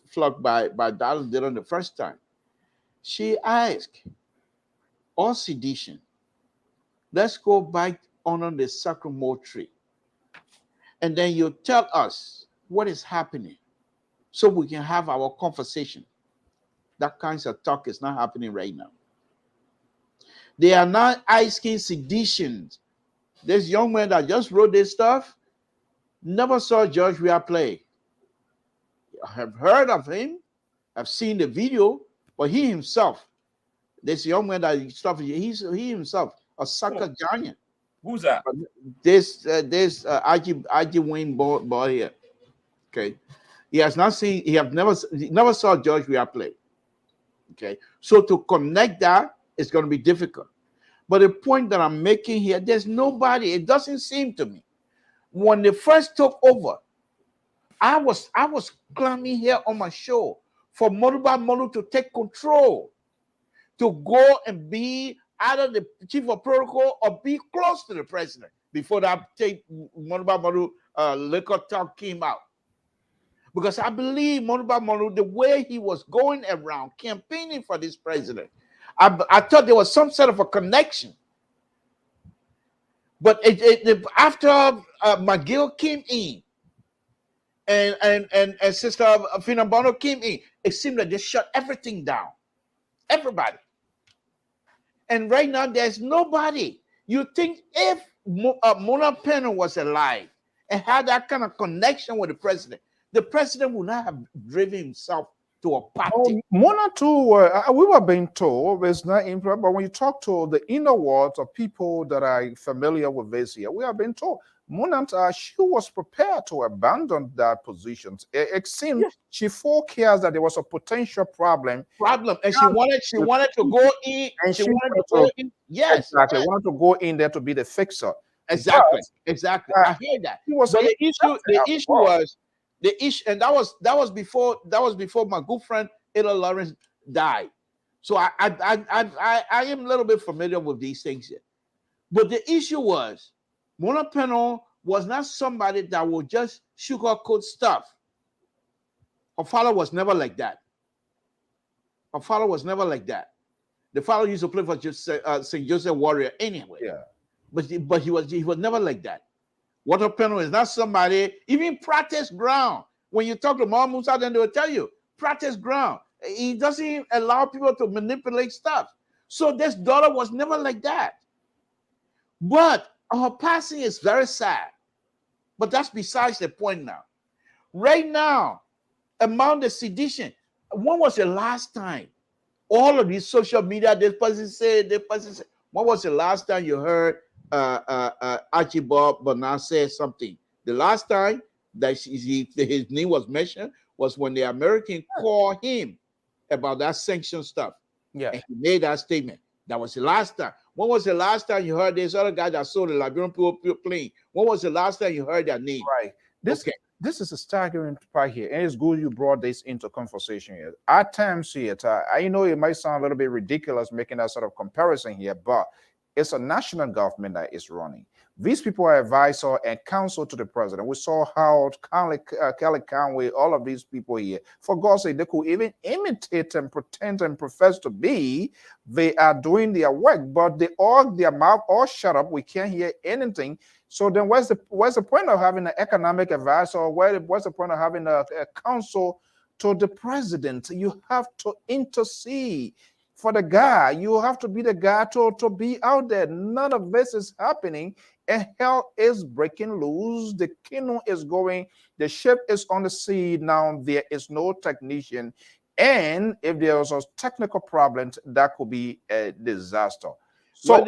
flogged by Dallas Dillon the first time, she asked, all sedition, let's go back under the sycamore tree, and then you tell us what is happening, so we can have our conversation. That kinds of talk is not happening right now. They are not asking seditions. This young man that just wrote this stuff never saw George Weah play. I have heard of him. I've seen the video, but he himself, this young man that stuff, he himself a soccer giant. Who's that? This IG Wayne boy here. Okay, he has not seen. He never saw George Weah play. Okay, so to connect that is going to be difficult. But the point that I'm making here, there's nobody. It doesn't seem to me. When they first took over, I was climbing here on my show for Moruba Molu to take control, to go and be either the chief of protocol or be close to the president before that Moruba Molu liquor talk came out. Because I believe Moruba Molu, the way he was going around campaigning for this president, I thought there was some sort of a connection. But after McGill came in and Sister Finambano came in, it seemed like they shut everything down. Everybody. And right now, there's nobody. You think if Mona Pena was alive and had that kind of connection with the president would not have driven himself to a party. Mona too, we were being told, it's not improper, but when you talk to the inner world of people that are familiar with this here, we have been told Mona, she was prepared to abandon that position. It seemed she forecast that there was a potential problem, and she wanted to go in, and she wanted to go in. Yes, exactly. Wanted to go in there to be the fixer. Exactly. I heard that. The issue, and that was before my good friend Ada Lawrence died. So I am a little bit familiar with these things here. But the issue was Mona Pena was not somebody that would just sugarcoat stuff. Her father was never like that. The father used to play for St. Joseph Warrior anyway. Yeah. But he was never like that. Water Pena is not somebody, even practice ground. When you talk to Mom Musa, then they will tell you, practice ground. He doesn't allow people to manipulate stuff. So this daughter was never like that. But her passing is very sad. But that's besides the point now. Right now, among the sedition. When was the last time? All of these social media, this person said, this person said. When was the last time you heard Archibald Bernard say something? The last time that his name was mentioned was when the American called him about that sanction stuff. Yeah. And he made that statement. That was the last time. When was the last time you heard this other guy that sold the Liberian people plane? When was the last time you heard their name? Right. This is a staggering part here, and it's good you brought this into conversation here. At times here, I know it might sound a little bit ridiculous making that sort of comparison here, but it's a national government that is running. These people are advisor and counsel to the president. We saw how Kelly Conway, all of these people here, for God's sake, they could even imitate and pretend and profess to be. They are doing their work, but they all their mouth all shut up. We can't hear anything. So then what's the point of having an economic advisor? What's the point of having a counsel to the president? You have to intercede for the guy. You have to be the guy to be out there. None of this is happening, and hell is breaking loose. The canoe is going, the ship is on the sea now. There is no technician, and if there's a technical problem, that could be a disaster. So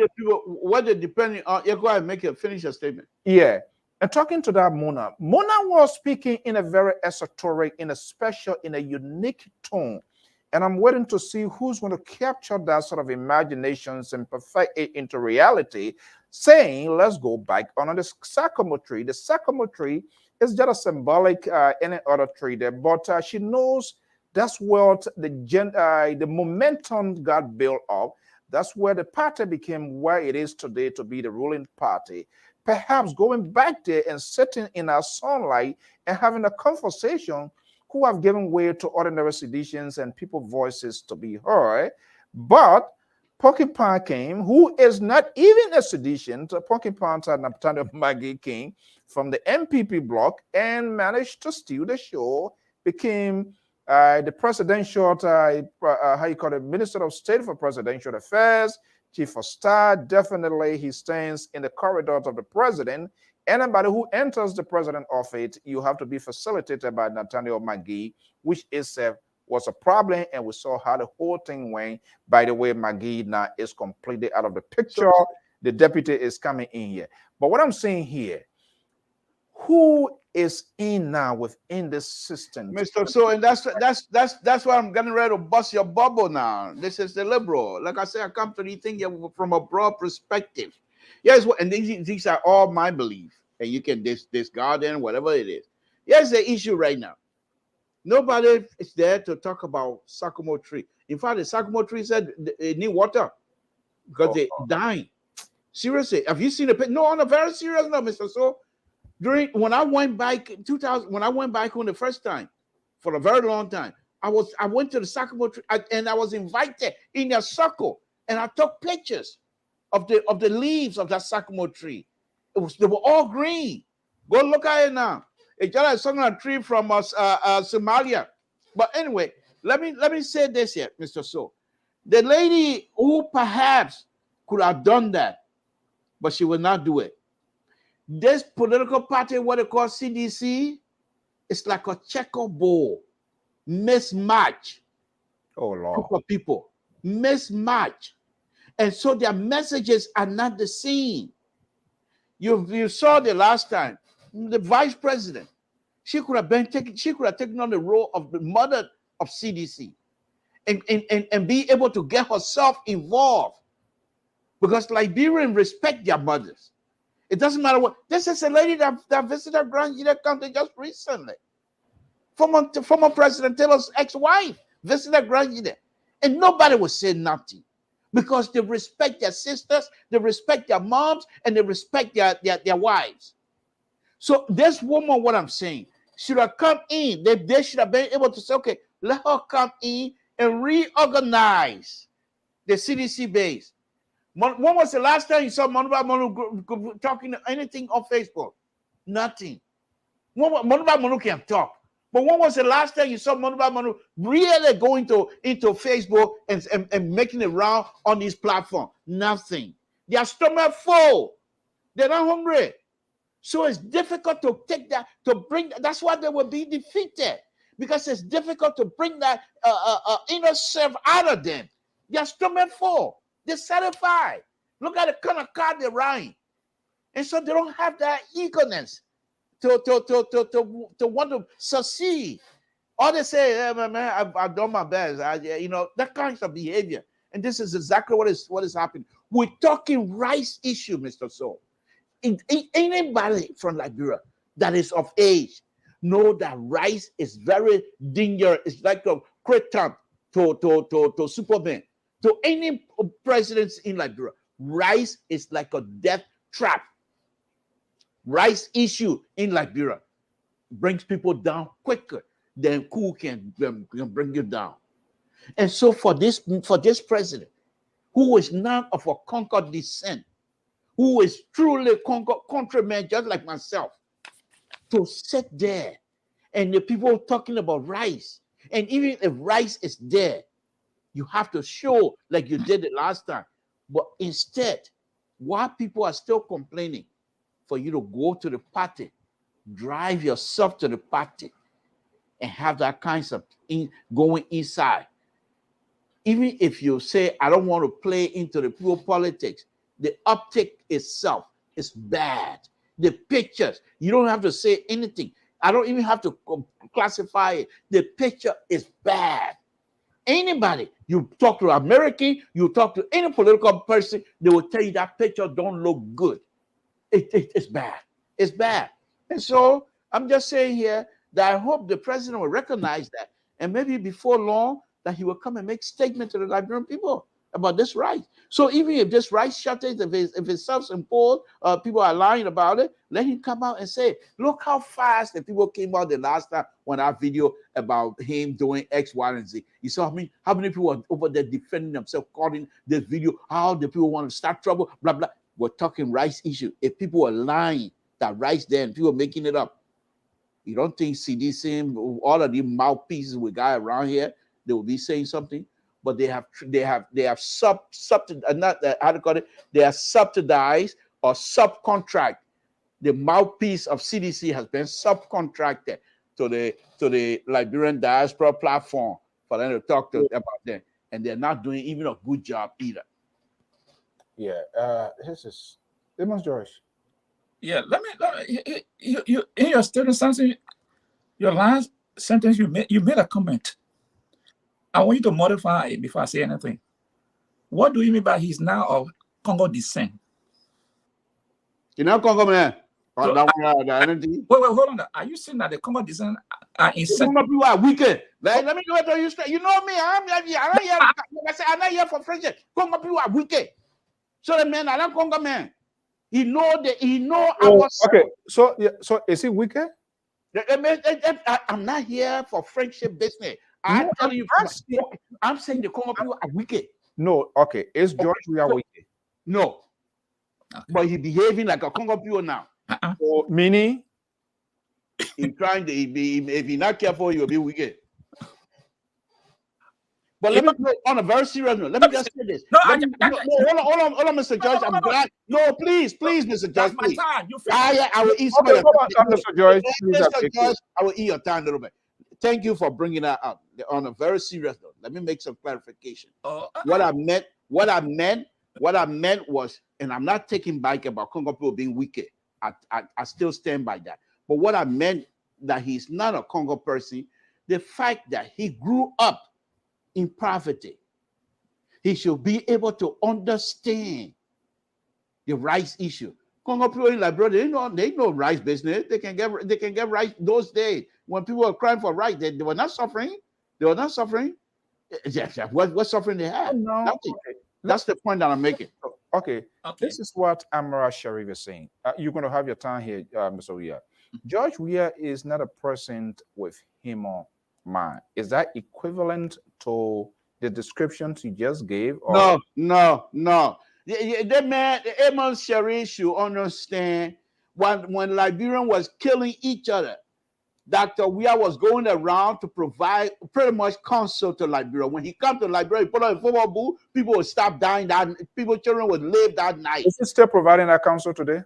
what they depending on, you go ahead and finish your statement. Yeah. And talking to that Mona was speaking in a very esoteric, in a unique tone. And I'm waiting to see who's going to capture that sort of imaginations and perfect it into reality, saying, let's go back on the sycamore tree. The sycamore tree is just a symbolic any other tree there, but she knows that's what the momentum got built up. That's where the party became where it is today to be the ruling party. Perhaps going back there and sitting in our sunlight and having a conversation who have given way to ordinary seditions and people's voices to be heard. But Porcupine came, who is not even a sedition. Porcupine Nathaniel Maggie came from the MPP bloc and managed to steal the show, became the presidential, Minister of State for Presidential Affairs, Chief of Staff. Definitely he stands in the corridors of the president. Anybody who enters the president office, you have to be facilitated by Nathaniel McGee, which was a problem, and we saw how the whole thing went. By the way, McGee now is completely out of the picture. The deputy is coming in here. But what I'm saying here, who is in now within this system, Mr. So, and that's why I'm getting ready to bust your bubble now. This is the liberal. Like I said, I come to these things from a broad perspective. Yes, and these are all my belief, and you can discard them, whatever it is. Here's the issue right now. Nobody is there to talk about sycamore tree. In fact, the sycamore tree said they need water because they're dying. Seriously, have you seen a picture? No, on a very serious note, Mr. So. When I went back in 2000, when I went back on the first time for a very long time, I went to the sycamore tree and I was invited in a circle, and I took pictures of the leaves of that sycamore tree. They were all green. Go look at it now. It's just like a tree from Somalia. But anyway, let me say this here, Mr. So. The lady who perhaps could have done that, but she will not do it. This political party, what they call CDC, it's like a checkerboard mismatch. Oh Lord, group of people mismatch, and so their messages are not the same. You saw the last time the vice president, she could have taken on the role of the mother of CDC, and be able to get herself involved, because Liberians respect their mothers. It doesn't matter what. This is a lady that visited Grand Union County just recently. Former President Taylor's ex-wife visited Grand Union, and nobody will say nothing, because they respect their sisters, they respect their moms, and they respect their wives. So this woman, what I'm saying, should have come in. They should have been able to say, okay, let her come in and reorganize the CDC base. When was the last time you saw Monuba Monu talking anything on Facebook? Nothing. Monuba Monu can talk. But when was the last time you saw Monuba Monu really going into Facebook and making it round on this platform? Nothing. Their stomach full. They're not hungry. So it's difficult to take that, to bring, that's why they will be defeated. because it's difficult to bring that inner self out of them. They're stomach full. They're satisfied. Look at the kind of car they're riding. And so they don't have that eagerness to want to succeed. Or they say, hey, man, I've done my best. That kind of behavior. And this is exactly what is happening. We're talking rights issue, Mr. Soul. Anybody from Liberia that is of age know that rice is very dangerous. It's like a krypton to Superman. To any presidents in Liberia, rice is like a death trap. Rice issue in Liberia brings people down quicker than cool can bring you down. And so for this president, who is not of a Concord descent, who is truly countryman just like myself, to sit there and the people talking about rice, and even if rice is there, you have to show like you did it last time. But instead, while people are still complaining, for you to go to the party, drive yourself to the party, and have that kind of going inside. Even if you say, I don't want to play into the pure politics, the optic itself is bad. The pictures, you don't have to say anything. I don't even have to classify it. The picture is bad. Anybody, you talk to an American, you talk to any political person, they will tell you that picture don't look good. It's bad. It's bad. And so I'm just saying here that I hope the president will recognize that, and maybe before long that he will come and make statement to the Liberian people about this right. So even if this right shortage, if it's self-imposed, people are lying about it, let him come out and say, look how fast the people came out the last time when our video about him doing X, Y, and Z. You saw how many people are over there defending themselves, calling this video, how the people want to start trouble, blah, blah. We're talking rights issue. If people are lying that rights there and people are making it up, you don't think CDC, all of these mouthpieces we got around here, they will be saying something? But they have subsidized or subcontract. The mouthpiece of CDC has been subcontracted to the Liberian diaspora platform for them to talk to about them, and they're not doing even a good job either. Yeah, this is Amos George. Yeah, let me you in your statement, something, your last sentence you made a comment. I want you to modify it before I say anything. What do you mean by he's now of Congo descent? You know, Congo man. So wait, hold on. Are you saying that the Congo descent are insane? People are wicked. Let me go to you straight. You know me. I'm not here for friendship. Congo people are wicked. So the man, I don't Congo man. He know our. Okay, so yeah, so is he wicked? I'm not here for friendship business. I'm telling you, I'm saying the Congo people are wicked. No, okay. Is George we are wicked? No. Okay. But he's behaving like a Congo people now. So, meaning? He's trying to if he's not careful, he'll be wicked. But let me go on a very serious note. Let me just say this. Hold on, Mr. George. I'm glad. No, please, Mr. George. That's my time. You I will eat some of Mr. George. Mr. George, I will eat your time a little bit. Thank you for bringing that up on a very serious note. Let me make some clarification. What I meant was, and I'm not taking back about Congo people being wicked. I still stand by that. But what I meant that he's not a Congo person, the fact that he grew up in poverty, he should be able to understand the rice issue. Congo people in Liberia, they know rice business. They can get rice those days when people were crying for rice. They were not suffering. They were not suffering. What suffering they had? No. Nothing. That's the point that I'm making. Okay. This is what Amara Sharif is saying. You're going to have your time here, Mr. Weah. George Weah is not a person with him on mind. Is that equivalent to the descriptions you just gave? Or? No. The man, Amos Sharif should understand when Liberian was killing each other, Dr. Weah was going around to provide pretty much counsel to Liberia. When he come to Liberia, he put on a football booth, people would stop dying. Children would live that night. Is he still providing that counsel today?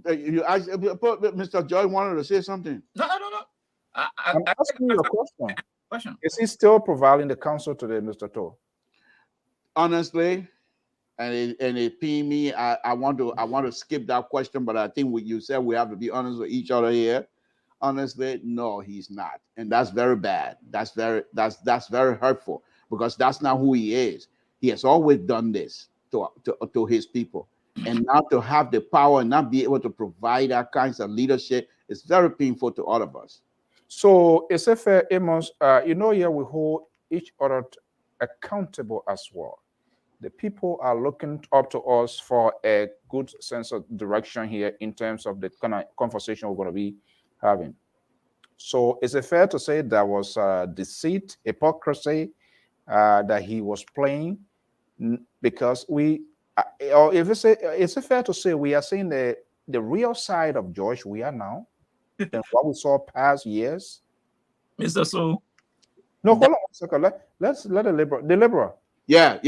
Mr. Joy wanted to say something. No. I'm asking you a question. Question. Is he still providing the counsel today, Mr. Toh? Honestly, and it pained me. I want to skip that question, but I think what you said, we have to be honest with each other here. Honestly, no, he's not, and that's very bad. That's very hurtful, because that's not who he is. He has always done this to his people, and now to have the power and not be able to provide that kinds of leadership is very painful to all of us. So it's a fair, Amos. Here we hold each other accountable as well. The people are looking up to us for a good sense of direction here in terms of the kind of conversation we're going to be having. So is it fair to say there was deceit, hypocrisy that he was playing? Because or if it's is it fair to say we are seeing the real side of George we are now than what we saw past years? Mr. So. No, hold on one second. Let's let the liberal. Yeah.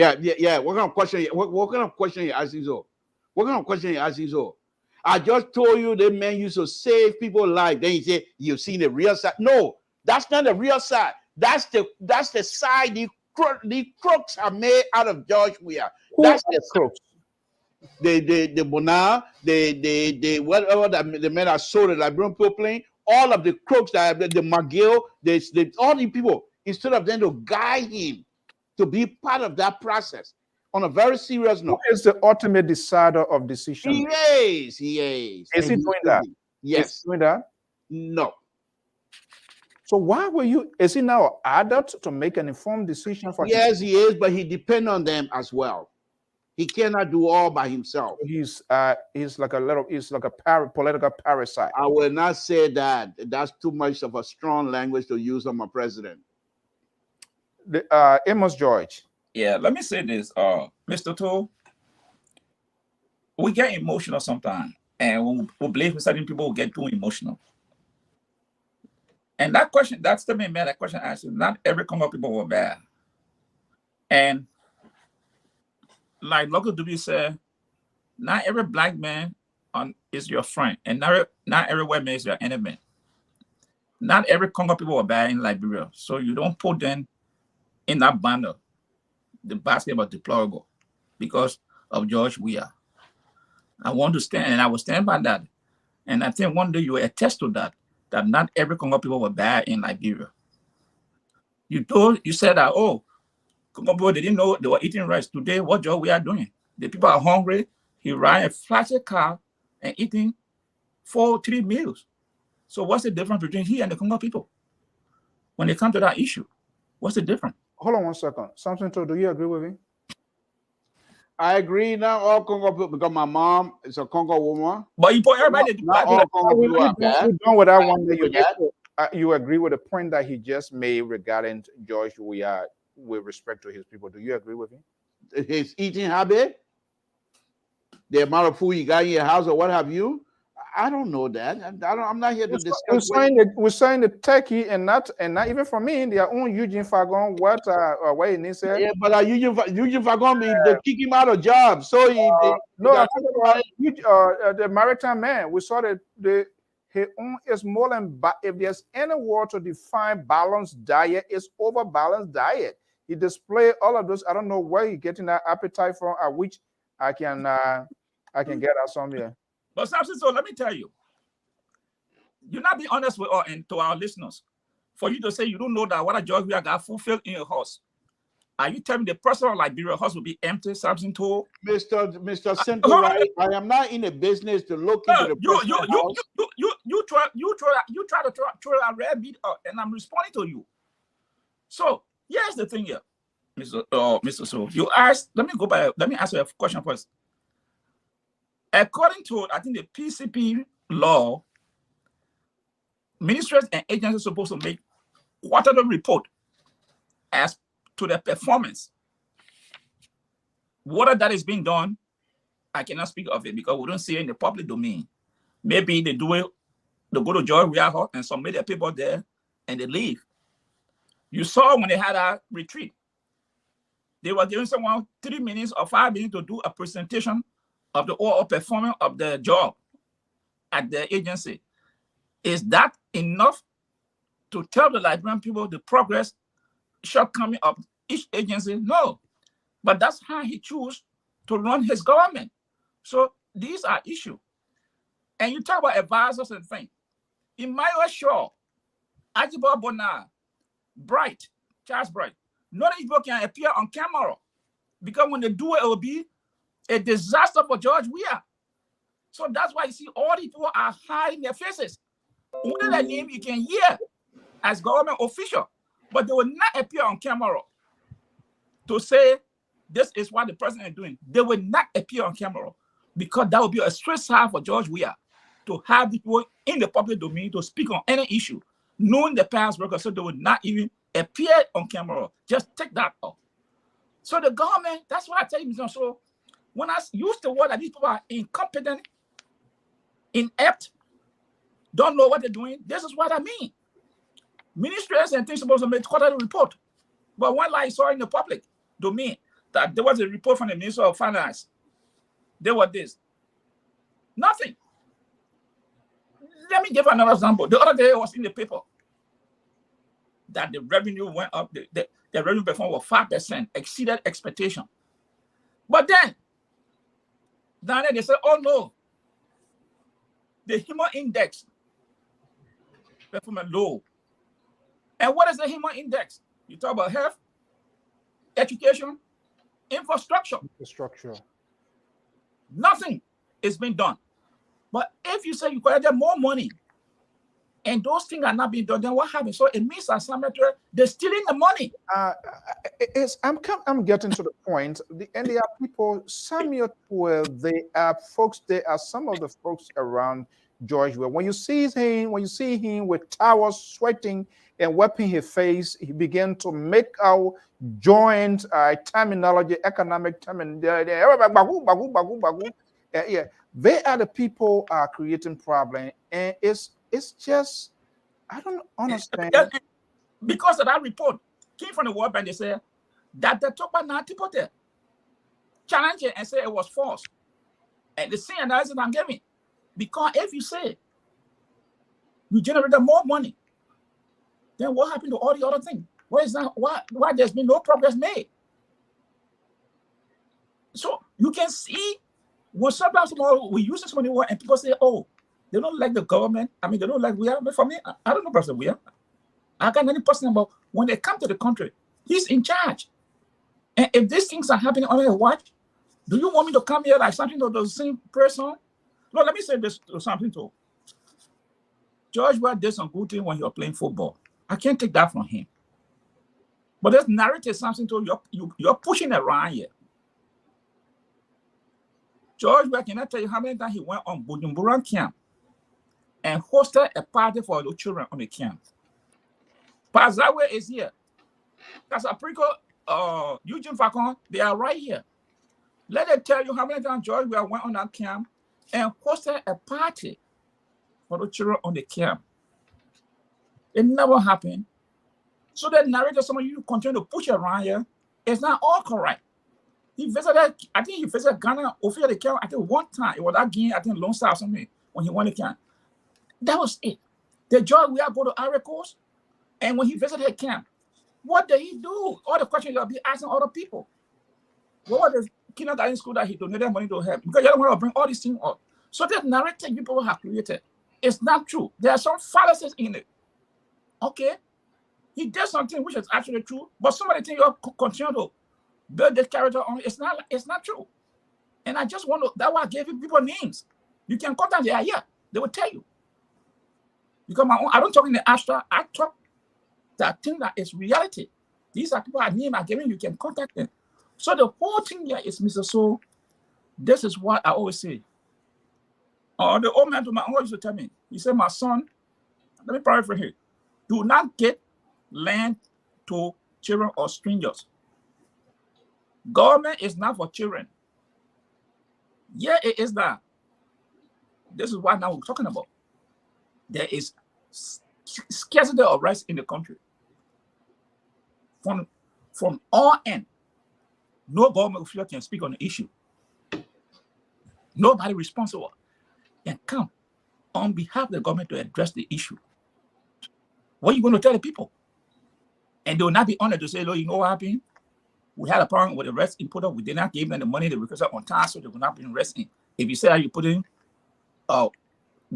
What kind of question? What kind of question you asking so? What kind of question you asking so? I just told you the man used to save people's life. Then you say you've seen the real side. No, that's not the real side. That's the side the crooks are made out of George Weah. That's the crooks. The Bona, the whatever the men that sold the Liberian people playing, all of the crooks that the McGill, all the people, instead of them to guide him to be part of that process on a very serious note. Who is the ultimate decider of decision? He is. Is he doing that? Yes. Is he doing that? No. So why were you? Is he now an adult to make an informed decision for? Yes, he is, but he depends on them as well. He cannot do all by himself. He's like a political parasite. I will not say that. That's too much of a strong language to use on my president. Amos George. Yeah, let me say this, Mr. Toh. We get emotional sometimes, and we believe certain people will get too emotional. And that question, that statement made, that question asked, not every Congo people were bad. And like Local W said, not every black man is your friend, and not every white man is your enemy. Not every Congo people were bad in Liberia, so you don't put them in that bundle, the basket of deplorable, because of George Weah. I want to stand, and I will stand by that. And I think one day you will attest to that not every Congo people were bad in Liberia. You said that, oh, Congo people, they didn't know they were eating rice. Today, what George Weah doing? The people are hungry. He ride a flashy car and eating 4-3 meals. So what's the difference between he and the Congo people? When they come to that issue, what's the difference? Hold on one second. Something to do you agree with me? I agree. Not all Congo people, because my mom is a Congo woman. But you put everybody. Not all Congo people are bad. We're done with that one. You agree with the point that he just made regarding George Weah with respect to his people. Do you agree with him? His eating habit, the amount of food you got in your house, or what have you. I don't know that. I'm not here to discuss. We're saying the turkey and not even for me, their own Eugene Fagon. What he needs said. Yeah, but Eugene Fagon, they kick him out of job. So the maritime man. We saw that his own is more than. If there's any word to define balanced diet, it's over balanced diet. He displayed all of those. I don't know where he's getting that appetite from. At which I can get that somewhere. But Samson, so let me tell you, you're not being honest with us and to our listeners. For you to say you don't know that what a George Weah got fulfilled in your house. Are you telling me the personal Liberia house will be empty, Samson told? Mr. Simple, I am not in a business to look into the personal house. You try to throw a red beat up, and I'm responding to you. So here's the thing here, Mr. So you asked. Let me answer a question first. According to, I think, the PCP law, ministries and agencies are supposed to make quarterly report as to their performance. Whether that is being done, I cannot speak of it because we don't see it in the public domain. Maybe they do it, they go to George Weah Hall and submit their people there and they leave. You saw when they had a retreat, they were giving someone 3 minutes or 5 minutes to do a presentation of the overall performance of the job at the agency. Is that enough to tell the Liberian people the progress, shortcoming of each agency. No. But that's how he chose to run his government. So these are issues. And you talk about advisors and things. In my show, Ajibor Bonar, Bright, Charles Bright, none of these people can appear on camera because when they do it, it will be a disaster for George Weah. So that's why you see all these people are hiding their faces. Only their name you can hear as government official, but they will not appear on camera to say this is what the president is doing. They will not appear on camera because that would be a stress hard for George Weah to have people in the public domain to speak on any issue, knowing the past record, so they would not even appear on camera. Just take that off. So the government, that's why I tell you, so when I use the word that these people are incompetent, inept, don't know what they're doing, this is what I mean. Ministries and things supposed to make quarterly report. But when I saw in the public domain that there was a report from the Minister of Finance, there was this. Nothing. Let me give another example. The other day it was in the paper that the revenue went up, the revenue performance was 5%, exceeded expectation. But then they said, oh no, the human index performance low. And what is the human index? You talk about health, education, infrastructure. Nothing is being done. But if you say you collect more money and those things are not being done, then what happens? So it means that they're stealing the money. I'm getting to the point. And there are people, Samuel 12, they are folks, they are some of the folks around George Weah. When you see him with towels sweating and wiping his face, he began to make our joint terminology, economic terminology. Yeah, they are the people creating problems, and it's just, I don't understand. Because of that report came from the World Bank, they said that the top about people there challenge it and say it was false, and the same analysis I'm giving. Because if you say you generated more money, then what happened to all the other things? Why there's been no progress made? So you can see when sometimes we use this money and people say, oh, they don't like the government. I mean, they don't like Weah. But for me, I don't know President Weah. I got any person about when they come to the country, he's in charge. And if these things are happening under his watch, do you want me to come here like something to the same person? No, let me say this something too. George Weah did some good thing when he was playing football. I can't take that from him. But this narrative something to you're pushing around here. George Weah cannot tell you how many times he went on Bujumbura camp and hosted a party for the children on the camp. Pazawe is here. Casaprico, Eugene Falcon, they are right here. Let them tell you how many times George Weah went on that camp and hosted a party for the children on the camp. It never happened. So that narrative, some of you continue to push around here, it's not all correct. He visited, I think he visited Ghana, officially the camp, I think one time. It was again, I think Lone Star or something, when he went to camp. That was it. Did George Weah go to Ivory Coast? And when he visited the camp, what did he do? All the questions you'll be asking other people. What was the kindergarten school that he donated money to help? Because you don't want to bring all these things up. So that narrative people have created, it's not true. There are some fallacies in it. Okay? He did something which is actually true, but some of the things you continue to build this character on, it's not true. And I just want to, that's why I gave people names. You can contact them, yeah, they will tell you. Because I don't talk in the abstract, I talk that thing that is reality. These are people I name, I giving you can contact them. So the whole thing here is, Mr. So, this is what I always say. The old man to my uncle used to tell me, he said, my son, let me paraphrase here, do not get land to children or strangers. Government is not for children. Yeah, it is that. This is what now we're talking about. There is scarcity of rights in the country. From all ends, no government official can speak on the issue. Nobody responsible can come on behalf of the government to address the issue. What are you going to tell the people? And they will not be honored to say, "Look, you know what happened? We had a problem with the rest input. We did not give them the money they requested on time, so they will not be resting." If you say that you put in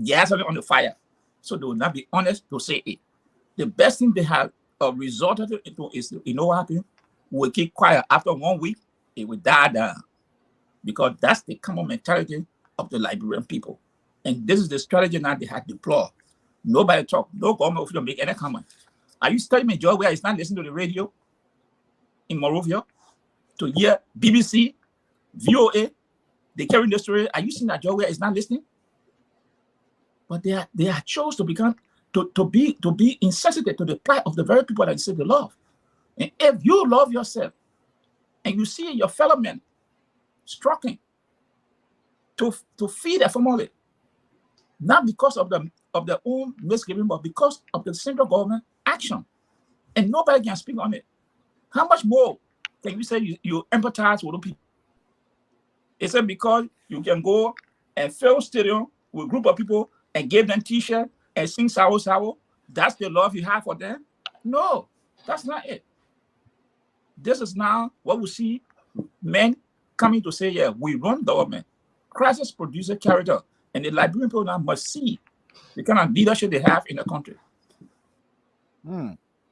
gas on the fire, so they will not be honest to say it. The best thing they have resorted into is, you know what happened? We'll keep quiet. After 1 week, it will die down. Because that's the common mentality of the Liberian people. And this is the strategy now they have deployed. Nobody talk. No government official make any comment. Are you telling me George where is not listening to the radio in Morovia to hear BBC, VOA, they carrying the story? Are you seeing that George where is not listening? But they are chose to become to be insensitive to the plight of the very people that you say they love. And if you love yourself and you see your fellow men struggling to feed a family, not because of their own misgiving, but because of the central government action, and nobody can speak on it. How much more can you say you empathize with the people? Is it because you can go and fill stadium with a group of people and give them t-shirt and sing sour sour? That's the love you have for them? No, that's not it. This is now what we see men coming to say, yeah, we run government. Crisis produces character. And the Liberian people now must see the kind of leadership they have in the country.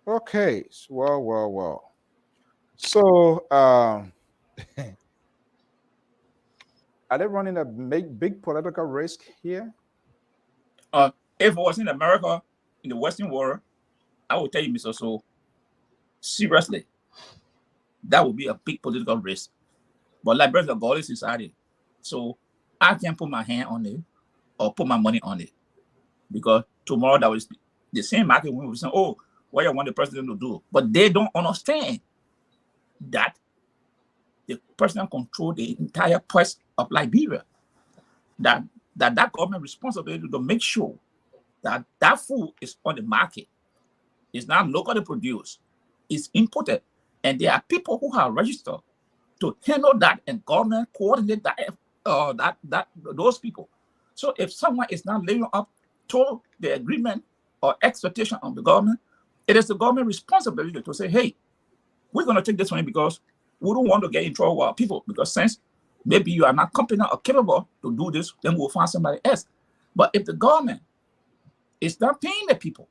Okay. Well. So, are they running a big political risk here? If it was in America, in the Western world, I would tell you, Mr. So, seriously, that would be a big political risk. But Liberia is a godly society. So I can't put my hand on it or put my money on it. Because tomorrow that was the same market when we say, oh, what you want the president to do? But they don't understand that the president controls the entire price of Liberia. That government responsibility to make sure that that food is on the market. It's not locally produced. It's imported. And there are people who are registered to handle that, and government coordinate that those people. So if someone is not living up to the agreement or expectation of the government, it is the government responsibility to say, hey, we're going to take this one because we don't want to get in trouble with our people, because since maybe you are not competent or capable to do this, then we'll find somebody else. But if the government is not paying the people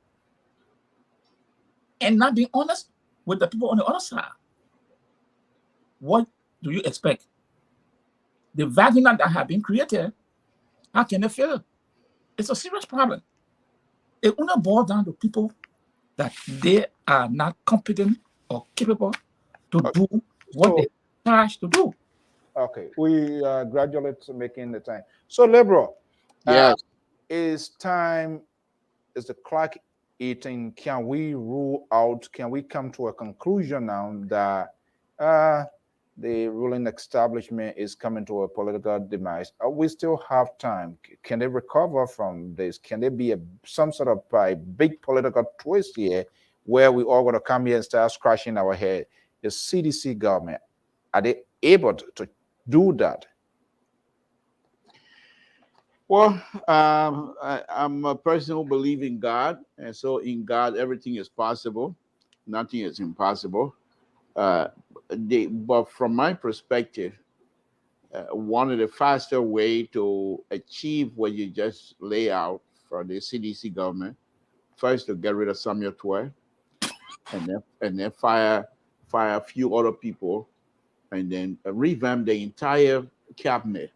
and not being honest with the people on the other side, what do you expect? The vacuum that have been created, how can they fill it? It's a serious problem. It only boils down to people that they are not competent or capable to do what they charged to do. Okay, we gradually making the time. So, Liberal, Yes. Is the clock eating? Can we rule out? Can we come to a conclusion now that the ruling establishment is coming to a political demise? We still have time. Can they recover from this? Can there be some sort of big political twist here where we all going to come here and start scratching our head? The CDC government, are they able to do that? Well, I'm a person who believes in God, and so in God everything is possible. Nothing is impossible. But from my perspective, one of the faster way to achieve what you just lay out for the CDC government, first to get rid of Samuel Twe, and then fire a few other people, and then revamp the entire cabinet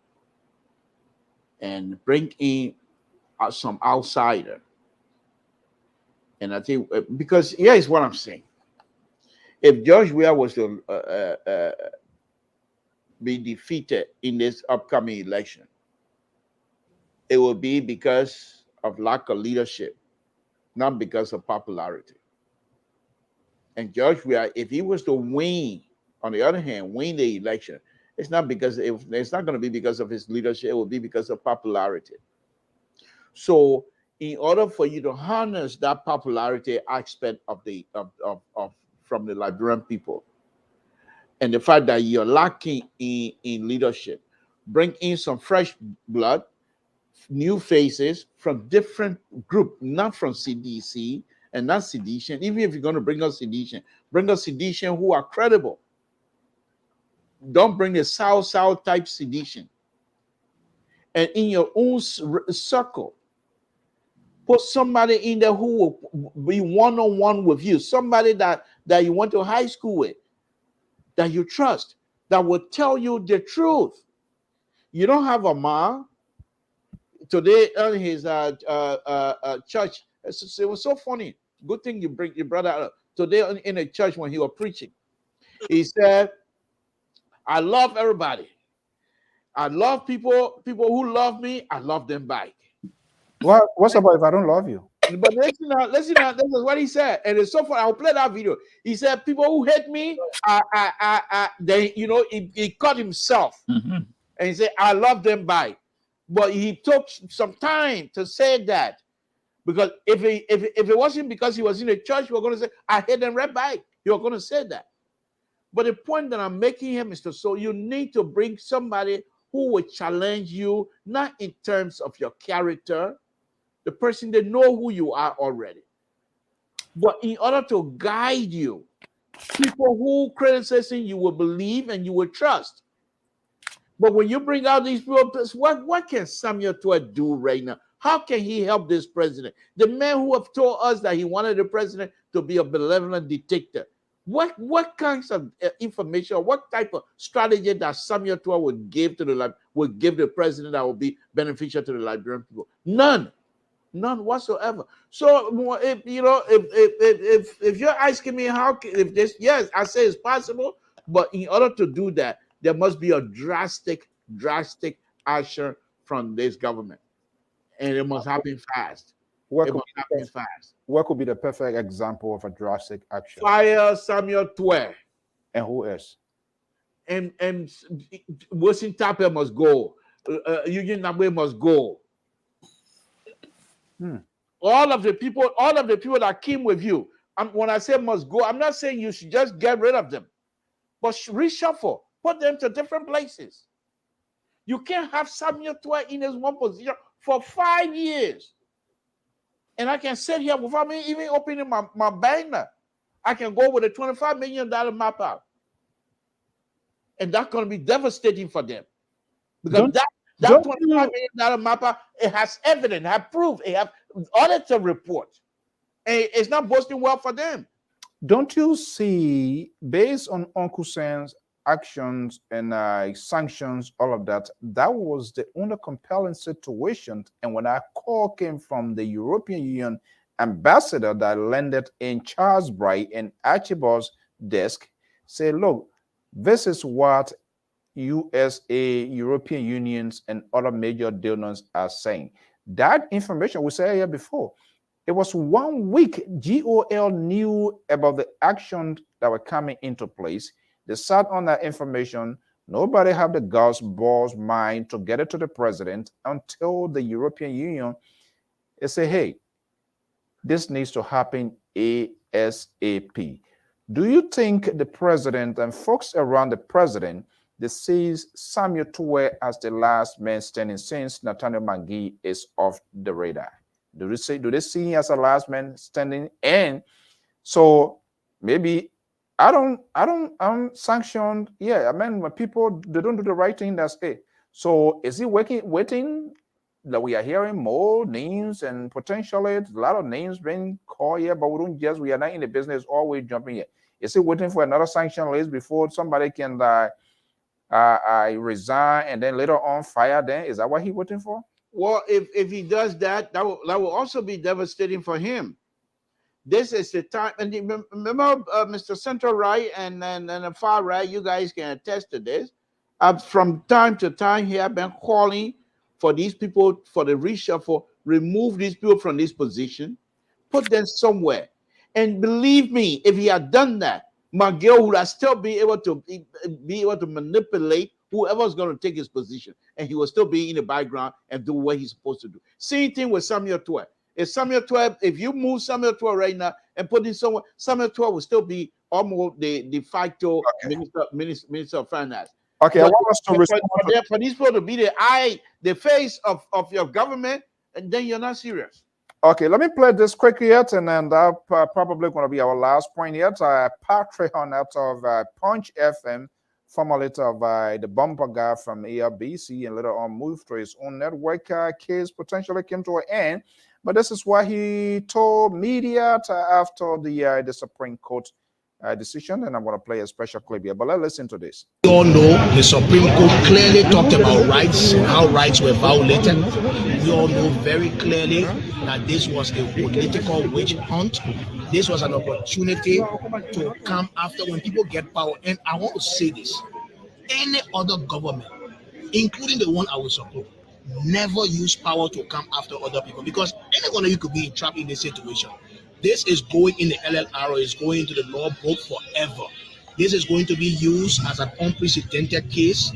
and bring in some outsider. And I think because here is what I'm saying. If George Weah was to be defeated in this upcoming election, it will be because of lack of leadership, not because of popularity. And George Weah, if he was to win, on the other hand, win the election, it's not going to be because of his leadership. It will be because of popularity. So, in order for you to harness that popularity aspect of from the Liberian people, and the fact that you're lacking in leadership, bring in some fresh blood, new faces from different groups, not from CDC, and not sedition. Even if you're going to bring us sedition who are credible. Don't bring a South type sedition. And in your own circle, put somebody in there who will be one-on-one with you, somebody that you went to high school with, that you trust, that will tell you the truth. You don't have a ma today on his church. It was so funny. Good thing you bring your brother up. Today in a church when he was preaching, he said, I love everybody. I love people who love me, I love them back. What's about if I don't love you? But listen, this is what he said, and it's so funny. I'll play that video. He said, "People who hate me, they, he caught himself, and he said, I love them back." But he took some time to say that, because if it wasn't because he was in a church, we were going to say, "I hate them right back." You're going to say that. But the point that I'm making here, Mr. So, you need to bring somebody who will challenge you, not in terms of your character. The person, they know who you are already. But in order to guide you, people who criticizing you will believe and you will trust. But when you bring out these people, what can Samuel Tuer do right now? How can he help this president? The man who have told us that he wanted the president to be a benevolent dictator. What kinds of information, or what type of strategy that Samuel Tuer would give to the president that will be beneficial to the Liberian people? None whatsoever. So if you're asking me yes, I say it's possible, but in order to do that, there must be a drastic action from this government, and it must happen fast. What could be the perfect example of a drastic action? Fire Samuel Tuer. And who else? And Wilson Tapper must go. Eugene Nabwe must go. All of the people that came with you. When I say must go, I'm not saying you should just get rid of them, but reshuffle, put them to different places. You can't have Samuel Tuer in his one position for 5 years. And I can sit here without me even opening my banner. I can go with a $25 million map out. And that's going to be devastating for them. Because that $25 million map out, it has evidence, it has proof, it has auditor report. And it's not boasting well for them. Don't you see, based on Uncle Sam's actions and sanctions, all of that, that was the only compelling situation. And when a call came from the European Union ambassador that landed in Charles Bright and Archibald's desk, say, look, this is what USA, European unions, and other major donors are saying. That information we said here before, it was 1 week GOL knew about the actions that were coming into place. They sat on that information. Nobody had the guts, balls, mind to get it to the president until the European Union say, hey, this needs to happen ASAP. Do you think the president and folks around the president, they sees Samuel Tuer as the last man standing since Nathaniel Mangi is off the radar? Do they see him as a last man standing? And so maybe I'm sanctioned. Yeah, I mean, when people, they don't do the right thing, that's it. So is he waiting that we are hearing more names and potentially a lot of names being called here, but we are not in the business always jumping here. Is he waiting for another sanction list before somebody can resign and then later on fire them? Is that what he's waiting for? Well, if he does that, that will also be devastating for him. This is the time, and remember, Mr. Central Right and the far right, you guys can attest to this. From time to time, he have been calling for these people, for the reshuffle, remove these people from this position, put them somewhere. And believe me, if he had done that, McGill would have still be able to manipulate whoever's going to take his position, and he will still be in the background and do what he's supposed to do. Same thing with Samuel Tuer. If you move Samuel Tuer right now and put him somewhere, Samuel Tuer will still be almost the de facto minister of finance. Okay, but, I want us to for these people to be the face of your government, and then you're not serious. Okay, let me play this quick yet, and then that probably going to be our last point yet. Patreon out of Punch FM, formerly of the bumper guy from ARBC, and later on moved to his own network. Case potentially came to an end, but this is what he told media after the Supreme Court decision, and I'm going to play a special clip here. But let's listen to this. We all know the Supreme Court clearly talked about rights and how rights were violated. We all know very clearly that this was a political witch hunt. This was an opportunity to come after when people get power. And I want to say this, any other government, including the one I will support, never use power to come after other people, because any one of you could be trapped in this situation. This is going in the LLR, or is going into the law book forever. This is going to be used as an unprecedented case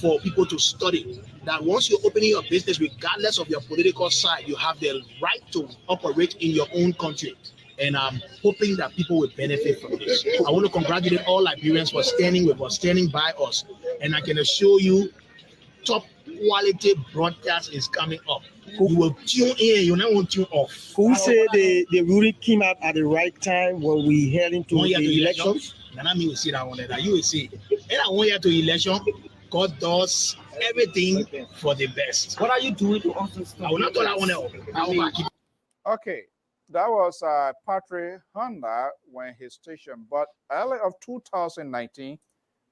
for people to study. That once you're opening your business, regardless of your political side, you have the right to operate in your own country. And I'm hoping that people will benefit from this. I want to congratulate all Liberians for standing with us, standing by us. And I can assure you, top quality broadcast is coming up. You will tune in, you never want to tune off. Who say the ruling came out at the right time when we head into the elections? And I mean, we see that one that you will see. And I want you to election. God does everything for the best. What are you doing to us? I will not tell that one else. Okay, that was Patrick Honda when his station. But early of 2019,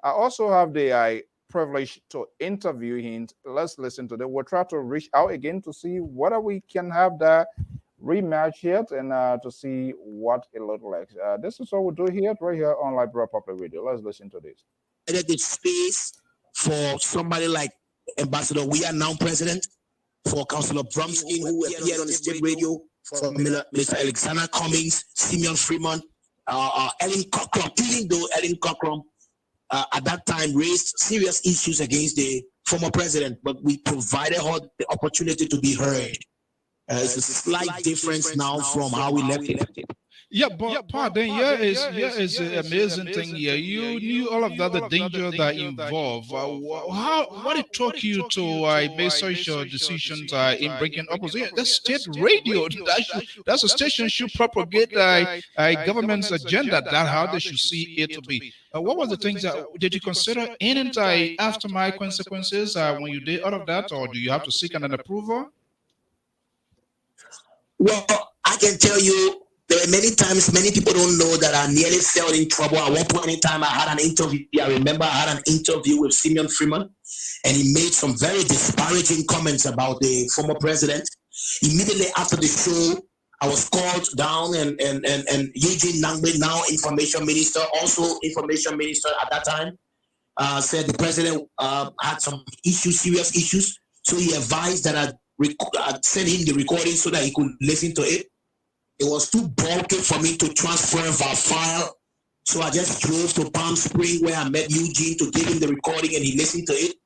I also have the privilege to interview him. Let's listen to that. We'll try to reach out again to see whether we can have that rematch yet, and to see what it looks like. This is what we do here, right here on Liberian Public Radio. Let's listen to this. The space for somebody like Ambassador We Are Now President, for Councillor Bromskin, who appeared on the state radio, for Mr. Alexander Cummings, Simeon Freeman, Ellen Cockrum, even though Ellen Cockrum at that time raised serious issues against the former president, but we provided her the opportunity to be heard. It's a slight difference now from how we left it. Yeah, but pardon, here is an amazing thing here. You knew all of that, the danger that involved. What it took you to make such decisions in breaking opposition? That's state radio. That's a station should propagate a government's agenda. That's how they should see it to be. What was the things that did you consider any aftermath consequences when you did all of that, or do you have to seek an approval? Well, I can tell you, there were many times, many people don't know that I nearly fell in trouble. At one point in time, I had an interview. I remember I had an interview with Simeon Freeman, and he made some very disparaging comments about the former president. Immediately after the show, I was called down, and Eugene Nangbe, now information minister, also information minister at that time, said the president had some issues, serious issues. So he advised that I'd send him the recording so that he could listen to it. It was too bulky for me to transfer via file. So I just drove to Palm Springs where I met Eugene to give him the recording, and he listened to it.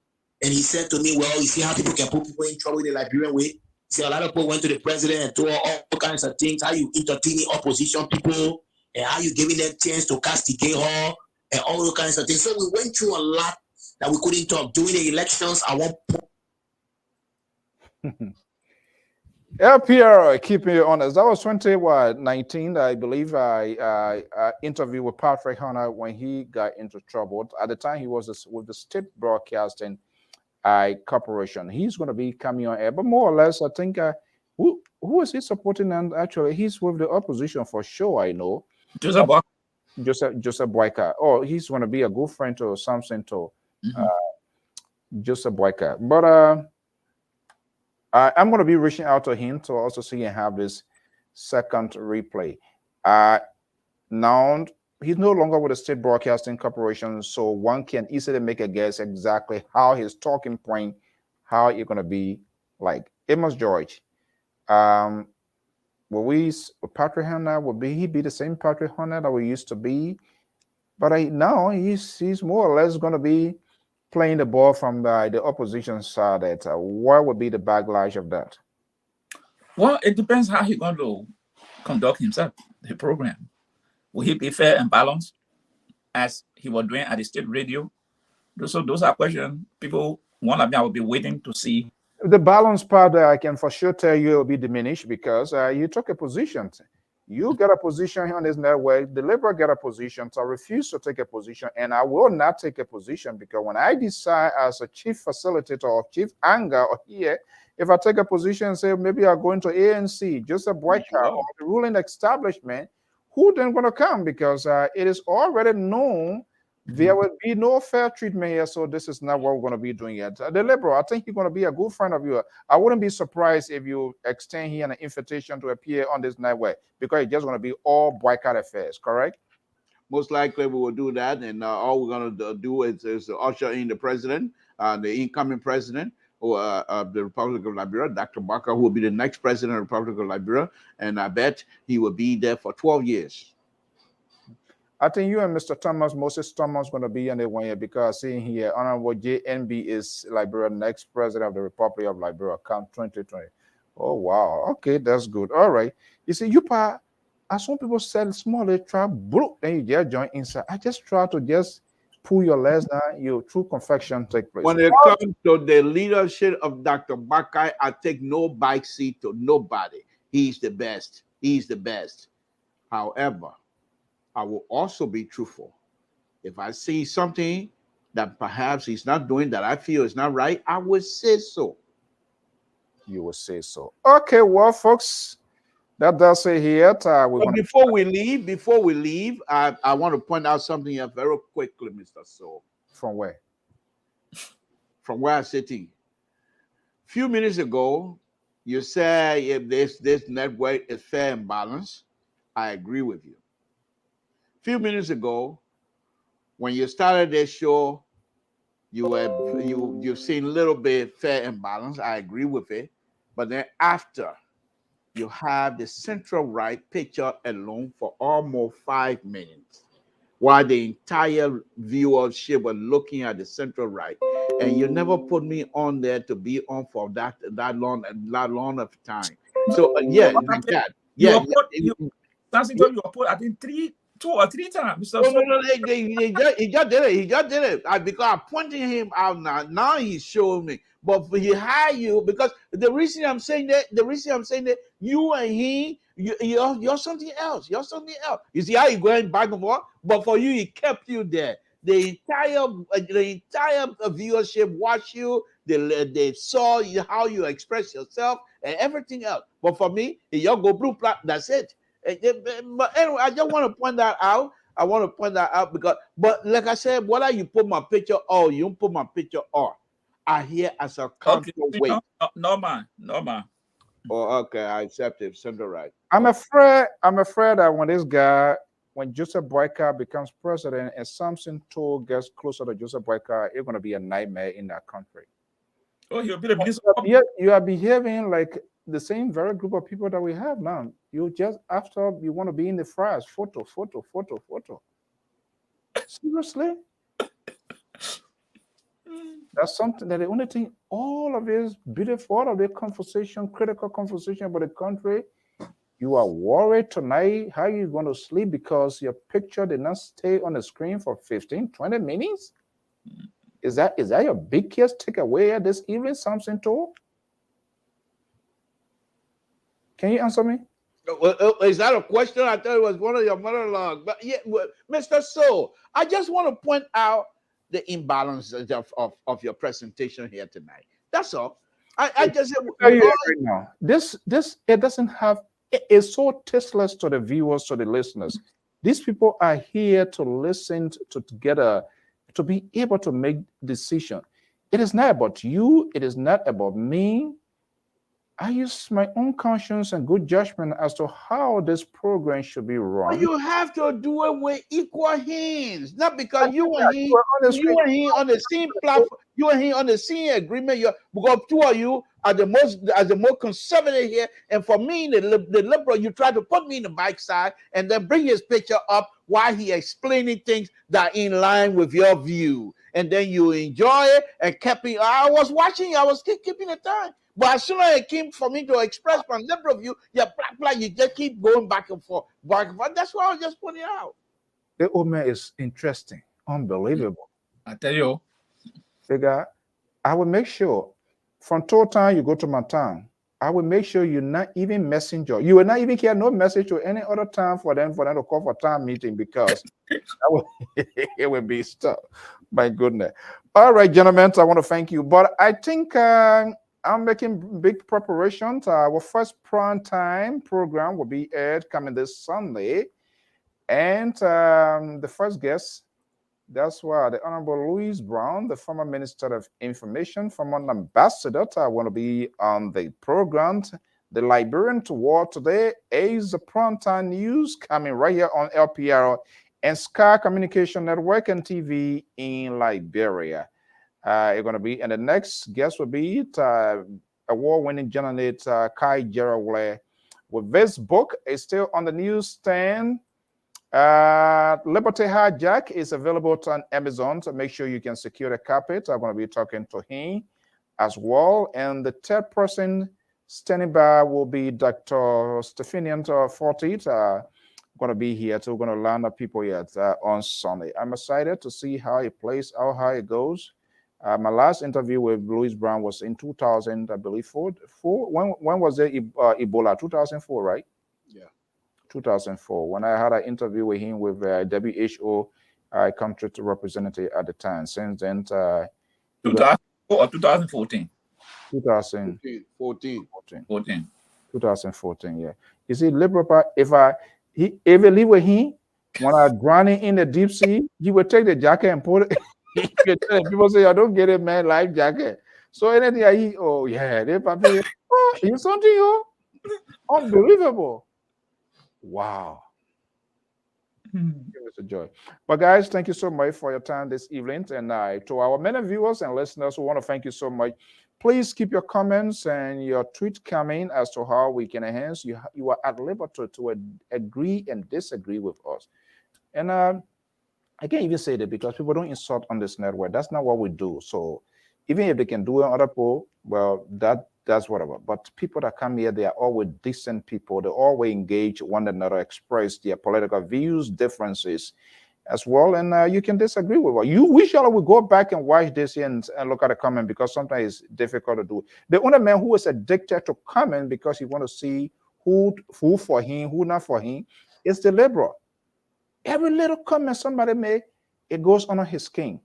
And he said to me, well, you see how people can put people in trouble in the Liberian way? He said a lot of people went to the president and told all kinds of things, how you entertaining opposition people and how you giving them chance to castigate her and all those kinds of things. So we went through a lot that we couldn't talk. During the elections, I won't. LPR, keep me honest. That was 2019, I believe. I interviewed with Patrick Hunter when he got into trouble. At the time, he was with the State Broadcasting Corporation. He's going to be coming on air, but more or less, I think who is he supporting? And actually, he's with the opposition for sure. I know Joseph Boyka. Oh, he's going to be a good friend to something to Joseph Boyka, but I'm going to be reaching out to him to also see and have this second replay. Now, he's no longer with the State Broadcasting Corporation, so one can easily make a guess exactly how his talking point, how it's going to be like. Amos George, will Patrick Hunter, will he be the same Patrick Hunter that we used to be? But now he's more or less going to be playing the ball from the opposition side. What would be the backlash of that? Well, it depends how he's going to conduct himself, the program. Will he be fair and balanced as he was doing at the state radio? So those are questions people, one of them, I will be waiting to see The balance part, I can for sure tell you will be diminished because you took a position. You get a position here on this network. The Liberal get a position. So I refuse to take a position, and I will not take a position because when I decide as a chief facilitator or chief anger or here, if I take a position and say maybe I'm going to ANC, just a boycott or the ruling establishment, who then going to come? Because it is already known there will be no fair treatment here, so this is not what we're going to be doing yet. The Liberal, I think you're going to be a good friend of yours. I wouldn't be surprised if you extend here an invitation to appear on this network because it's just going to be all boycott affairs, correct? Most likely we will do that, and all we're going to do is usher in the president, the incoming president of the Republic of Liberia, Dr. Barker, who will be the next president of the Republic of Liberia, and I bet he will be there for 12 years. I think you and Mr. Thomas, Moses Thomas, going to be in the 1 year because seeing here, Honorable JNB is Liberia next president of the Republic of Liberia, come 2020. Oh, wow. Okay, that's good. All right. You see, as some people said, small, they try, then you just join inside. I just try to just pull your legs down, your true confection take place. When it comes to the leadership of Dr. Bakai, I take no back seat to nobody. He's the best. He's the best. However, I will also be truthful. If I see something that perhaps he's not doing that I feel is not right, I will say so. You will say so. Okay, well, folks, that does say here. Before we leave, I want to point out something here very quickly, Mr. So. From where? From where I'm sitting. A few minutes ago, you said if this network is fair and balanced. I agree with you. Few minutes ago, when you started this show, you've seen a little bit fair and balanced. I agree with it. But then after, you have the central right picture alone for almost 5 minutes, while the entire viewership was looking at the central right. And you never put me on there to be on for that long of time. So yeah, like that. Yeah. You put I think 2 or 3 times. No, he just did it. He just did it. Because I'm pointing him out now. Now he's showing me. But he hired you because the reason I'm saying that, you and he, you're something else. You're something else. You see how you're going back and forth? But for you, he kept you there. The entire viewership watched you. They saw how you express yourself and everything else. But for me, you go blue plat. That's it. But anyway, I just want to point that out. Because, but like I said, whether you put my picture or you don't put my picture or, I hear as a counterweight. No man. Oh, okay, I accept it. Center right. I'm afraid that when Joseph Boyka becomes president and something tall gets closer to Joseph Boyka, it's going to be a nightmare in that country. Oh, he'll be the minister. You are behaving like the same very group of people that we have now. You just after you want to be in the fries, photo. Seriously? That's something that the only thing, all of this beautiful, all of the conversation, critical conversation about the country, you are worried tonight how you're going to sleep because your picture did not stay on the screen for 15, 20 minutes? Is that your biggest takeaway this evening, something too? Can you answer me? Is that a question? I thought it was one of your monologues. But yeah, Mr. So, I just want to point out the imbalance of your presentation here tonight. That's all. I just right now. This it doesn't have. It's so tasteless to the viewers, to the listeners. These people are here to listen together, to be able to make decision. It is not about you. It is not about me. I use my own conscience and good judgment as to how this program should be run. But you have to do it with equal hands, not because you and he on the same platform, you and he on the same agreement. Because two of you are the most conservative here, and for me, the liberal, you try to put me in the bike side and then bring his picture up while he explaining things that are in line with your view, and then you enjoy it and kept it. I was watching, I was keeping the time. But as soon as it came for me to express my liberal view, you just keep going back and forth. That's why I was just pointing out. The old man is interesting, unbelievable. I tell you. Figure, I will make sure From Town, you go to my town. I will make sure you're not even messenger. You will not even care no message to any other town for them to call for town meeting because it will be stuff. My goodness. All right, gentlemen, I want to thank you. But I think I'm making big preparations. Our first prime time program will be aired coming this Sunday. And the first guest, that's why the Honorable Louis Brown, the former Minister of Information, former ambassador, want to be on the program. The Liberian War today is the primetime news coming right here on LPR and Sky Communication Network and TV in Liberia. You're going to be, and the next guest will be award-winning journalist Kai Jerawale. With this book, it's still on the newsstand. Liberty Hijack is available on Amazon, so make sure you can secure a copy. I'm going to be talking to him as well. And the third person standing by will be Dr. Stephanian Fortit. Going to be here, so we're going to learn the people here on Sunday. I'm excited to see how it plays out, how it goes. My last interview with Louis Brown was in 2000, I believe, four. When was it Ebola? 2004, right? 2004, when I had an interview with him with WHO country representative at the time. Since then, 2004 or 2014? 2014, yeah. You see, Liberal Party, if I live with him, when I'm drowning in the deep sea, he would take the jacket and put it. People say, I don't get it, man, life jacket. So anything I eat, oh, yeah, they probably, oh, you something, oh, unbelievable. Wow. It was a joy. But guys, thank you so much for your time this evening. And to our many viewers and listeners, we want to thank you so much. Please keep your comments and your tweets coming as to how we can enhance. You are at liberty to agree and disagree with us. And I can't even say that because people don't insult on this network. That's not what we do. So even if they can do it on other poll, well, that's whatever. But people that come here, they are always decent people. They always engage one another, express their political views, differences as well. And you can disagree with what we shall go back and watch this and look at the comment because sometimes it's difficult to do. The only man who is addicted to comment because he want to see who for him, who not for him, is the liberal. Every little comment somebody make, it goes under his skin.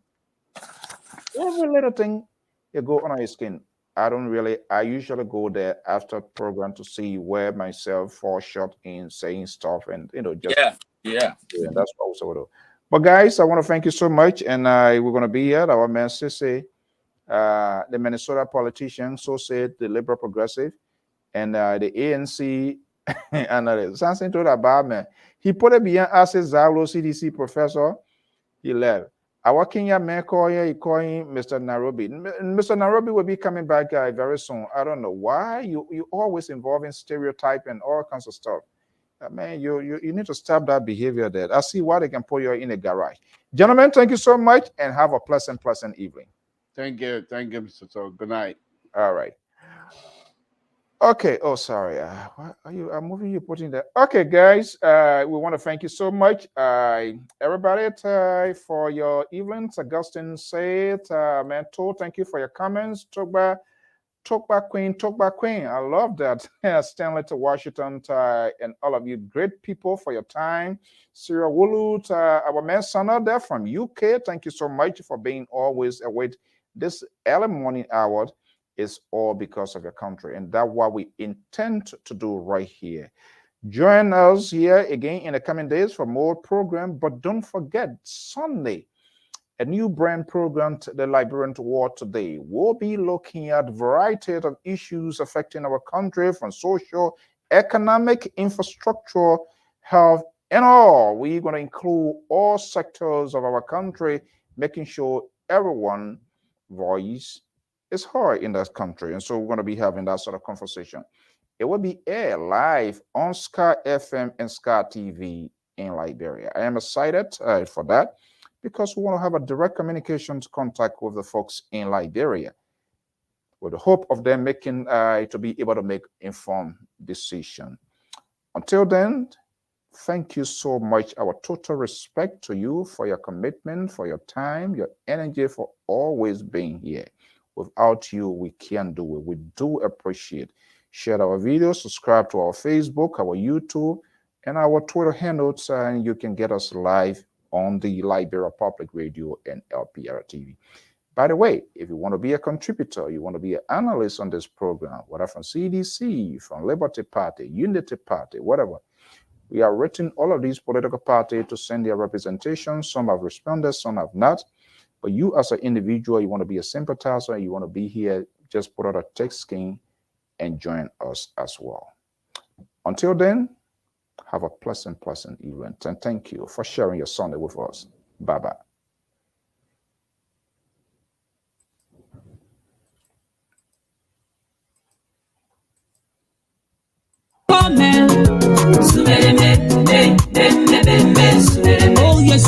Every little thing, it goes under his skin. I usually go there after program to see where myself fall short in saying stuff and, just. Yeah. And that's what we do. But guys, I want to thank you so much. And we're going to be here. Our man Sisse, the Minnesota politician, so said the Liberal Progressive, and the ANC, and something to that bad man. He put it behind us as Zalo CDC professor. He left. Our Kenya man call him Mr. Nairobi. Mr. Nairobi will be coming back very soon. I don't know why you always involve in stereotype and all kinds of stuff. Man, you need to stop that behavior there. I see why they can put you in a garage. Gentlemen, thank you so much and have a pleasant evening. Thank you, Mr. So. Good night. All right. Okay. Oh, sorry. What are you? I'm moving you putting that. Okay, guys. We want to thank you so much, everybody, for your evenings. Augustine said, man, thank you for your comments. Talk back, Queen. I love that. Stanley to Washington, and all of you great people for your time. Sarah Wulu, our man Sana there from UK. Thank you so much for being always awake this early morning hour. Is all because of your country, and that's what we intend to do right here. Join us here again in the coming days for more program, but don't forget Sunday, a new brand program, the Liberian War Today. We'll be looking at a variety of issues affecting our country, from social, economic, infrastructure, health, and all. We're going to include all sectors of our country, making sure everyone's voice is hard in that country. And so we're going to be having that sort of conversation. It will be aired live on Sky FM and Sky TV in Liberia. I am excited for that because we want to have a direct communications contact with the folks in Liberia with the hope of them making to be able to make informed decision. Until then, thank you so much. Our total respect to you for your commitment, for your time, your energy, for always being here. Without you, we can't do it. We do appreciate. Share our videos, subscribe to our Facebook, our YouTube, and our Twitter handles, and you can get us live on the Liberia Public Radio and LPR-TV. By the way, if you want to be a contributor, you want to be an analyst on this program, whether from CDC, from Liberty Party, Unity Party, whatever, we are written all of these political parties to send their representation. Some have responded, some have not. But you as an individual, you want to be a sympathizer, you want to be here, just put out a text scheme and join us as well. Until then, have a pleasant evening. And thank you for sharing your Sunday with us. Bye-bye. Oh yes,